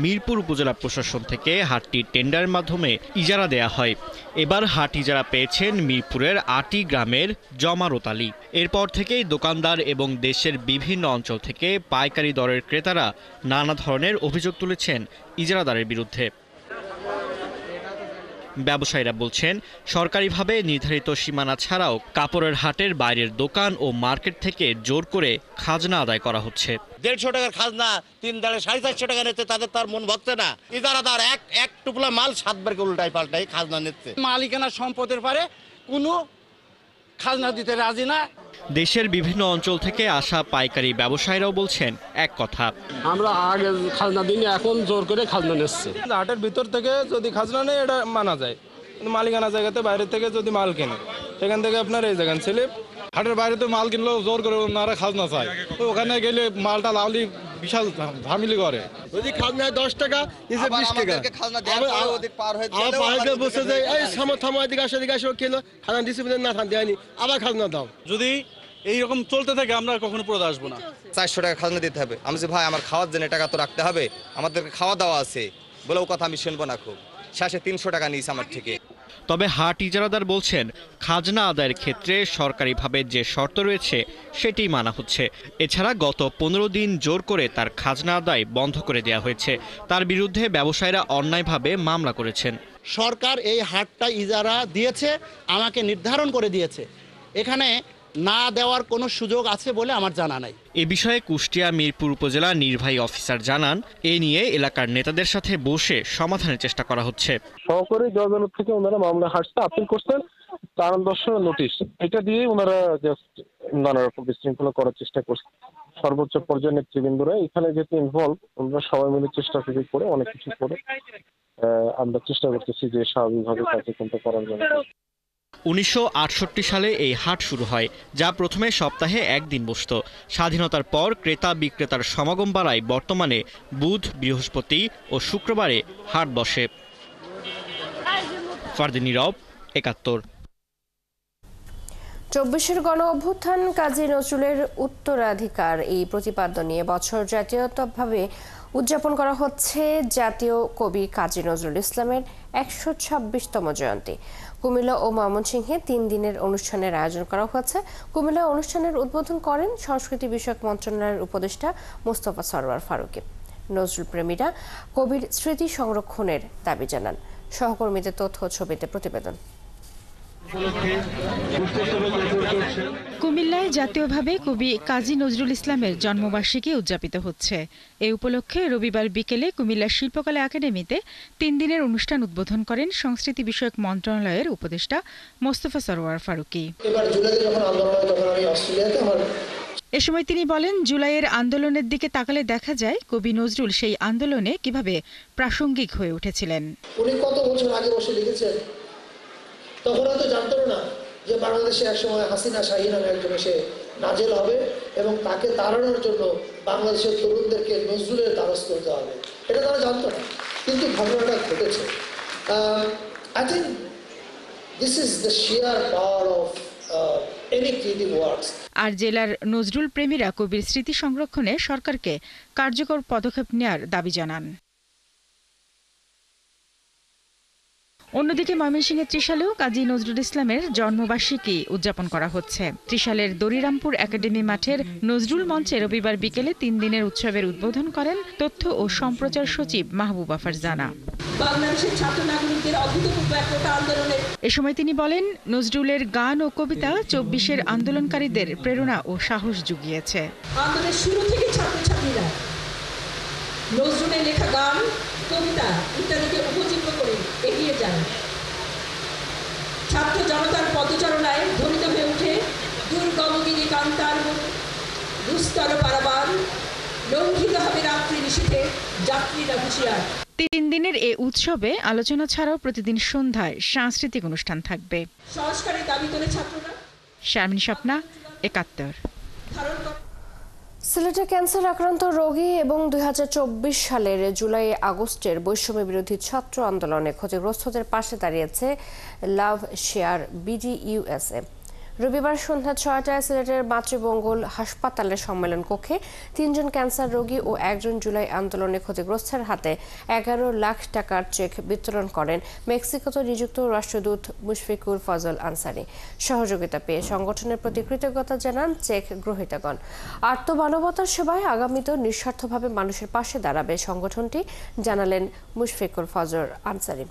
মিরপুর উপজেলা প্রশাসন থেকে হাটটি টেন্ডারের মাধ্যমে ইজারা দেয়া হয়। এবার হাট ইজারা পেয়েছেন মিরপুরের 8টি গ্রামের জমারত আলী। এরপর থেকেই দোকানদার এবং দেশের বিভিন্ন অঞ্চল থেকে পাইকারি দরের ক্রেতারা নানা ধরনের অভিযোগ তুলেছেন ইজারাদারের বিরুদ্ধে। ব্যবসায়ীরা বলছেন সরকারিভাবে নির্ধারিত সীমানা ছাড়াও কাপড়ের হাটের বাইরের দোকান ও মার্কেট থেকে জোর করে খাজনা আদায় করা হচ্ছে। 150 টাকার খাজনা 3 দাঁড়ে 450 টাকা নিতে, তাদের তার মন ভক্ত না। ইজারাদার এক টুকলা মাল 7 বার করে উল্টাই পাল্টাই খাজনা নিচ্ছে। মালিকানা সম্পদের পারে কোনো খাজনা দিতে রাজি না। দেশের বিভিন্ন অঞ্চল থেকে আসা পাইকারি ব্যবসায়ীরাও বলছেন এক কথা, আমরা আগে খাজনা দিই, এখন জোর করে খাজনা নিচ্ছে। হাটের ভিতর থেকে যদি খাজনা নেই এটা মানা যায়, কিন্তু মালিকানা জায়গাতে বাইরে থেকে যদি মাল কেনে সেখান থেকে আপনার এই জায়গান স্লিপ। হাটের বাইরে তো মাল কিনলেও জোর করে ওনারা খাজনা চায়, ওখানে গেলে মালটা লাউলি বিশাল ঝামেলি করে। যদি খাজনা 10 টাকা, 20 টাকা বসে যায়, এই থামো এদিকে আসো এদিকে আসো, খেলো খাজনা ডিসিপ্লিন না দেয়নি, আবার খাজনা দাও। যদি এইরকম চলতে থাকে আমরা কখনো পুরো আসবো না। 400 টাকা খাজনা দিতে হবে। আমি ভাই আমার খাওয়ার জন্য টাকা তো রাখতে হবে, আমাদের খাওয়া দাওয়া আছে বলে ও কথা আমি শুনবো না। খুব শেষে 300 টাকা নিয়েছে আমার থেকে। তবে হাট ইজারাদার বলছেন, খাজনা আদায়ের ক্ষেত্রে সরকারিভাবে যে শর্ত রয়েছে সেটি মানা হচ্ছে। এছাড়া গত 15 দিন জোর করে তার খাজনা আদায় বন্ধ করে দেওয়া হয়েছে। তার বিরুদ্ধে ব্যবসায়ীরা অন্যায়ভাবে মামলা করেছেন। সরকার এই হাটটা ইজারা দিয়েছে, আমাকে নির্ধারণ করে দিয়েছে, এখানে না দেওয়ার কোনো সুযোগ আছে বলে আমার জানা নাই। এ বিষয়ে কুষ্টিয়া মিরপুর উপজেলা নির্বাহী অফিসার জানান, এ নিয়ে এলাকার নেতাদের সাথে বসে সমাধানের চেষ্টা করা হচ্ছে। সহকারী জজ আদালত থেকে ওনারা মামলা হাটটা আপিল করছেন, কারণ দর্শনের নোটিশ এটা দিয়ে ওনারা জাস্ট নানা রকম বিশৃঙ্খলা করার চেষ্টা করছেন। সর্বোচ্চ পর্যায়ের নেতৃবৃন্দরা এখানে যেহেতু ইনভলভ, ওনারা সবাই মিলে চেষ্টা করে অনেক কিছু করে আমরা চেষ্টা করতেছি যে স্বাভাবিকভাবে কার্যক্রমটা করার জন্য। 1968 সালে এই হাট শুরু হয়, যা প্রথমে সপ্তাহে একদিন বসত। স্বাধীনতার পর ক্রেতা বিক্রেতার সমাগম বাড়ায় বর্তমানে বুধ, বৃহস্পতি ও শুক্রবারে হাট বসে। ফারদিন নীরব, ৭১। ২৪ গণ অভ্যুত্থান কাজী নজরুলের উত্তরাধিকার এই প্রতিপাদ্য নিয়ে বছর জাতীয়তাভাবে উদযাপন করা হচ্ছে জাতীয় কবি কাজী নজরুল ইসলামের ১২৬তম জয়ন্তী। কুমিল্লা ও ময়মনসিংহে ৩ দিনের অনুষ্ঠানের আয়োজন করা হয়েছে। কুমিল্লা অনুষ্ঠানের উদ্বোধন করেন সংস্কৃতি বিষয়ক মন্ত্রণালয়ের উপদেষ্টা মোস্তফা সরওয়ার ফারুকী। নজরুল প্রেমীরা কবির স্মৃতি সংরক্ষণের দাবি জানান। সহকর্মীদের তথ্য ছবিতে প্রতিবেদন। কুমিল্লায় জাতীয়ভাবে কবি কাজী নজরুল ইসলামের জন্মবার্ষিকী উদযাপিত হচ্ছে। এ উপলক্ষে রবিবার বিকেলে কুমিল্লা শিল্পকলা একাডেমিতে ৩ দিনের অনুষ্ঠান উদ্বোধন করেন সংস্কৃতি বিষয়ক মন্ত্রণালয়ের উপদেষ্টা মোস্তফা সরওয়ার ফারুকী। এ সময় তিনি বলেন, জুলাইয়ের আন্দোলনের দিকে তাকালে দেখা যায় কবি নজরুল সেই আন্দোলনে কিভাবে প্রাসঙ্গিক হয়ে উঠেছিলেন। উনি কত বছর আগে বসে লিখেছেন, তখন হয়তো জানতো না যে বাংলাদেশে একসময় হাসিনা শাহী নামে একজন এসে নাজেল হবে এবং তাকে তাড়ানোর জন্য বাংলাদেশের তরুণদেরকে নজরুলের দ্বারস্থ হতে হবে, এটা তারা জানতো না, কিন্তু ঘটনাটা ঘটেছে। I think this is the sheer power of any creative works. আর জেলার নজরুল প্রেমীরা কবির স্মৃতি সংরক্ষণে সরকারকে কার্যকর পদক্ষেপ নেওয়ার দাবি জানান। অন্যদিকে ময়মনসিংহের ত্রিশালেও কাজী নজরুল ইসলামের জন্মবার্ষিকী উদযাপন করা হচ্ছে। ত্রিশালের দরিরামপুর একাডেমি মাঠের নজরুল মঞ্চে রবিবার বিকেলে ৩ দিনের উৎসবের উদ্বোধন করেন তথ্য ও সম্প্রচার সচিব মাহবুবা ফারজানা। এ সময় তিনি বলেন, নজরুলের গান ও কবিতা ২৪-এর আন্দোলনকারীদের প্রেরণা ও সাহস জুগিয়েছে। আন্দোলনের শুরু থেকে ছাত্রছাত্রীরা নজরুলের লেখা গান, কবিতা ইত্যাদিকে উপজীব্য করে এগিয়ে যায়। ছাত্র জনতার পদচারণায় ধ্বনিত হয়ে ওঠে দুর্গমগিরি কান্তার দুস্তর পারাবার, লঙ্ঘিত হবে রাত্রি নিশীথে যাত্রীরা হুঁশিয়ার। ৩ দিনের এ উৎসবে আলোচনা ছাড়াও প্রতিদিন সন্ধ্যায় সাংস্কৃতিক অনুষ্ঠান থাকবে। সংস্কারের দাবি তোলে ছাত্ররা। শারমিন স্বপ্না, ৭১। সিলেটে ক্যান্সার আক্রান্ত রোগী এবং ২০২৪ সালের জুলাই আগস্টের বৈষম্য বিরোধী ছাত্র আন্দোলনে ক্ষতিগ্রস্তদের পাশে দাঁড়িয়েছে লাভ শেয়ার BDUSA। রবিবার সন্ধ্যা ৬টায় সিলেটের মাতৃমঙ্গল হাসপাতালের সম্মেলন কক্ষে ৩ জন ক্যান্সার রোগী ও ১ জন জুলাই আন্দোলনে ক্ষতিগ্রস্তের হাতে ১১ লাখ টাকার চেক বিতরণ করেন মেক্সিকোতে নিযুক্ত রাষ্ট্রদূত মুশফিকুল ফজল আনসারি। সহযোগিতা পেয়ে সংগঠনের প্রতি কৃতজ্ঞতা জানান চেক গ্রহীতাগণ। আত্মমানবতার সেবায় আগামীতেও নিঃস্বার্থভাবে মানুষের পাশে দাঁড়াবে সংগঠনটি, জানালেন মুশফিকুল ফজল আনসারি।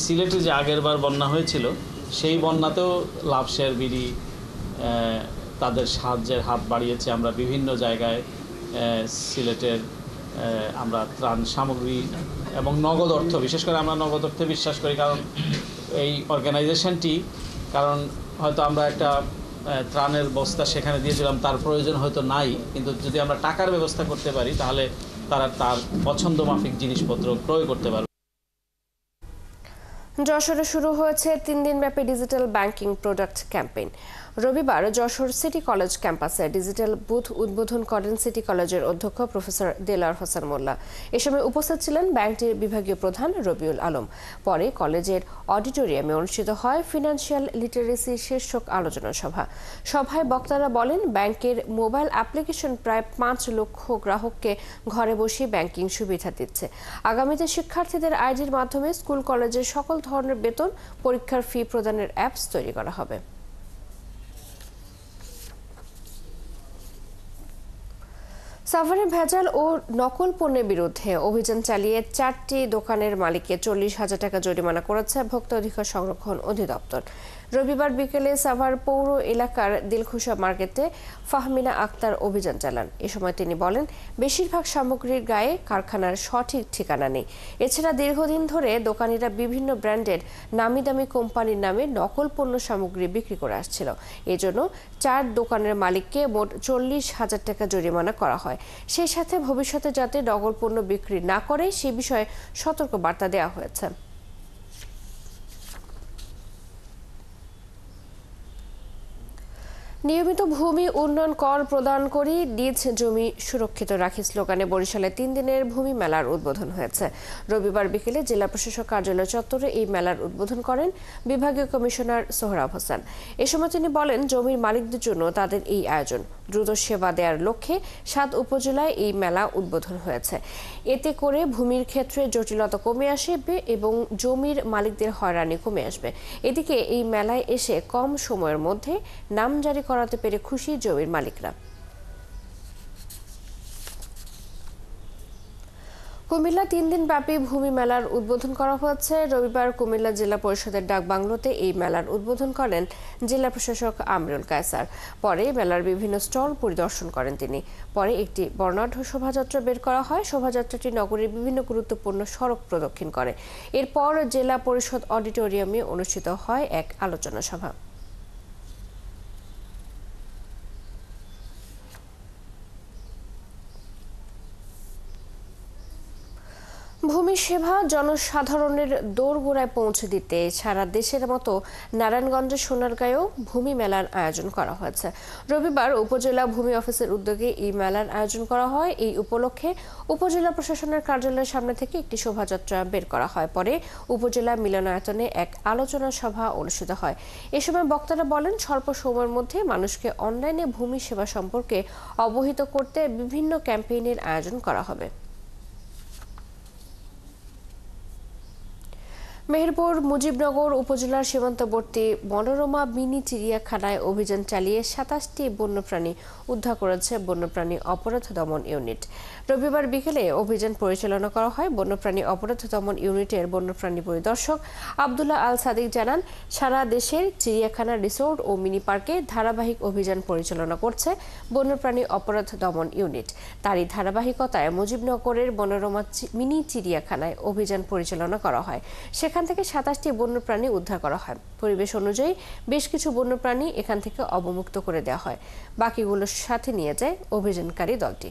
সিলেটে যে আগের বার বন্যা হয়েছিল সেই বন্যাতেও লাভ শেয়ার বিডি তাদের সাহায্যের হাত বাড়িয়েছে। আমরা বিভিন্ন জায়গায় সিলেটের আমরা ত্রাণ সামগ্রী এবং নগদ অর্থ, বিশেষ করে আমরা নগদ অর্থে বিশ্বাস করি, কারণ এই অর্গানাইজেশনটি, কারণ হয়তো আমরা একটা ত্রাণের বস্তা সেখানে দিয়েছিলাম, তার প্রয়োজন হয়তো নাই, কিন্তু যদি আমরা টাকার ব্যবস্থা করতে পারি তাহলে তারা তার পছন্দ মাফিক জিনিসপত্র ক্রয় করতে পারবে। যশোরে শুরু হয়েছে 3 দিনব্যাপী ডিজিটাল ব্যাংকিং প্রোডাক্ট ক্যাম্পেইন। রবিবার যশোর সিটি কলেজ ক্যাম্পাসে ডিজিটাল বুথ উদ্বোধন করেন সিটি কলেজের অধ্যক্ষ প্রফেসর দেলাওয়ার হোসেন মোল্লা। এ সময় উপস্থিত ছিলেন ব্যাংকটির বিভাগীয় প্রধান রবিউল আলম। পরে কলেজের অডিটোরিয়ামে অনুষ্ঠিত হয় ফিনান্সিয়াল লিটারেসি শীর্ষক আলোচনা সভা। সভায় বক্তারা বলেন, ব্যাংকের মোবাইল অ্যাপ্লিকেশন প্রায় 5 লক্ষ গ্রাহককে ঘরে বসে ব্যাংকিং সুবিধা দিচ্ছে। আগামীতে শিক্ষার্থীদের আইডির মাধ্যমে স্কুল কলেজের সকল ধরনের বেতন, পরীক্ষার ফি প্রদানের অ্যাপস তৈরি করা হবে। সাভারে ভেজাল ও নকল পণ্যের বিরুদ্ধে অভিযান চালিয়ে 4টি দোকানের মালিককে 40,000 টাকা জরিমানা করেছে ভোক্তা অধিকার সংরক্ষণ অধিদপ্তর। রবিবার বিকেলে সাভার পৌর এলাকার দিলখুশা মার্কেটে ফাহমিনা আক্তার অভিযান চালান। এ সময় তিনি বলেন, বেশিরভাগ সামগ্রীর গায়ে কারখানার সঠিক ঠিকানা নেই। এছাড়া দীর্ঘদিন ধরে দোকানিরা বিভিন্ন ব্র্যান্ডের নামি দামি কোম্পানির নামে নকল পণ্য সামগ্রী বিক্রি করে আসছিল। এজন্য 4 দোকানের মালিককে মোট 40,000 টাকা জরিমানা করা হয়। সেই সাথে ভবিষ্যতে যাতে নকল পণ্য বিক্রি না করে সে বিষয়ে সতর্ক বার্তা দেওয়া হয়েছে। নিয়মিত ভূমি উন্নয়ন কর প্রদান করি, নিজ জমি সুরক্ষিত রাখি স্লোগানে বরিশালে 3 দিনের ভূমি মেলার উদ্বোধন হয়েছে। রবিবার বিকেলে জেলা প্রশাসক কার্যালয় চত্বরে এই মেলার উদ্বোধন করেন বিভাগীয় কমিশনার সোহরাব হোসেন। এ সময় তিনি বলেন, জমির মালিকদের জন্য তাদের এই আয়োজন। দ্রুত সেবা দেওয়ার লক্ষ্যে 7 উপজেলায় এই মেলা উদ্বোধন হয়েছে। এতে করে ভূমির ক্ষেত্রে জটিলতা কমে আসবে এবং জমির মালিকদের হয়রানি কমে আসবে। এদিকে এই মেলায় এসে কম সময়ের মধ্যে নামজারি করাতে পেরে খুশি জমির মালিকরা। কুমিল্লা 3 দিন ব্যাপী ভূমি মেলার উদ্বোধন করা হয়েছে। রবিবার কুমিল্লা জেলা পরিষদের ডাক বাংলোতে এই মেলার উদ্বোধন করেন জেলা প্রশাসক আমিরুল কায়সার। পরে মেলার বিভিন্ন স্টল পরিদর্শন করেন তিনি। পরে একটি বর্ণাঢ্য শোভাযাত্রা বের করা হয়। শোভাযাত্রাটি নগরীর বিভিন্ন গুরুত্বপূর্ণ সড়ক প্রদক্ষিণ করে। এরপর জেলা পরিষদ অডিটোরিয়ামে অনুষ্ঠিত হয় এক আলোচনা সভা। ভূমি সেবা জনসাধারণের দোরগোড়ায় পৌঁছে দিতে সারা দেশের মতো নারায়ণগঞ্জের সোনারগাঁয়েও ভূমি মেলার আয়োজন করা হয়েছে। রবিবার উপজেলা ভূমি অফিসের উদ্যোগে এই মেলার আয়োজন করা হয়। এই উপলক্ষে উপজেলা প্রশাসনের কার্যালয়ের সামনে থেকে একটি শোভাযাত্রা বের করা হয়। পরে উপজেলা মিলনায়তনে এক আলোচনা সভা অনুষ্ঠিত হয়। এ সময় বক্তারা বলেন, স্বল্প সময়ের মধ্যে মানুষকে অনলাইনে ভূমি সেবা সম্পর্কে অবহিত করতে বিভিন্ন ক্যাম্পেইনের আয়োজন করা হবে। মেহেরপুর মুজিবনগর উপজেলার সীমান্তবর্তী মনোরমা মিনি চিড়িয়াখানায় অভিযান চালিয়ে 27টি বন্যপ্রাণী উদ্ধার করেছে বন্যপ্রাণী অপরাধ দমন ইউনিট। রবিবার বিকেলে অভিযান পরিচালনা করা হয়। বন্যপ্রাণী অপরাধ দমন ইউনিটের বন্যপ্রাণী পরিদর্শক আব্দুল্লাহ আল সাদিক জানান, সারা দেশের চিড়িয়াখানা, রিসোর্ট ও মিনি পার্কে ধারাবাহিক অভিযান পরিচালনা করছে বন্যপ্রাণী অপরাধ দমন ইউনিট। তারই ধারাবাহিকতায় মুজিবনগরের মনোরমা মিনি চিড়িয়াখানায় অভিযান পরিচালনা করা হয়। সেখান থেকে 27টি বন্যপ্রাণী উদ্ধার করা হয়। পরিবেশ অনুযায়ী বেশ কিছু বন্যপ্রাণী এখান থেকে অবমুক্ত করে দেওয়া হয়। বাকিগুলোর সাথে নিয়ে যায় অভিযানকারী দলটি।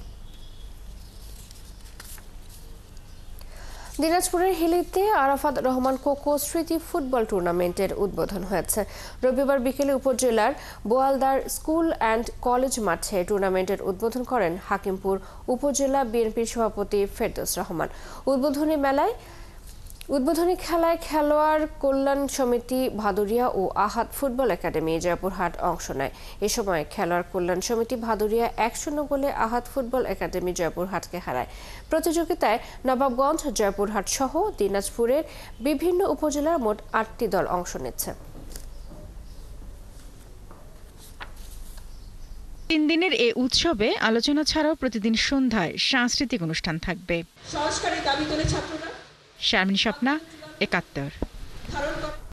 দিনাজপুরের হিলিতে আরাফাত রহমান কোকো স্মৃতি ফুটবল টুর্নামেন্টের উদ্বোধন হয়েছে। রবিবার বিকেলে উপজেলার বোয়ালদার স্কুল অ্যান্ড কলেজ মাঠে টুর্নামেন্টের উদ্বোধন করেন হাকিমপুর উপজেলা বিএনপির সভাপতি ফেরদৌস রহমান। উদ্বোধনী খেলায় খেলোয়াড় কল্যাণ সমিতি ভাদুরিয়া ও আহাদ ফুটবল একাডেমি জয়পুরহাট অংশ নেয়। এ সময় খেলোয়াড় কল্যাণ সমিতি ভাদুরিয়া 1-0 গোলে আহাদ ফুটবল একাডেমি জয়পুরহাটকে হারায়। প্রতিযোগিতায় নবাবগঞ্জ, জয়পুরহাট সহ দিনাজপুরের বিভিন্ন উপজেলার মোট 8টি দল অংশ নিচ্ছে। 3 দিনের এই উৎসবে আলোচনা ছাড়াও প্রতিদিন সন্ধ্যায় সাংস্কৃতিক অনুষ্ঠান থাকবে। সংস্কারের দাবি তোলে ছাত্ররা। শারমিন স্বপ্না, 71।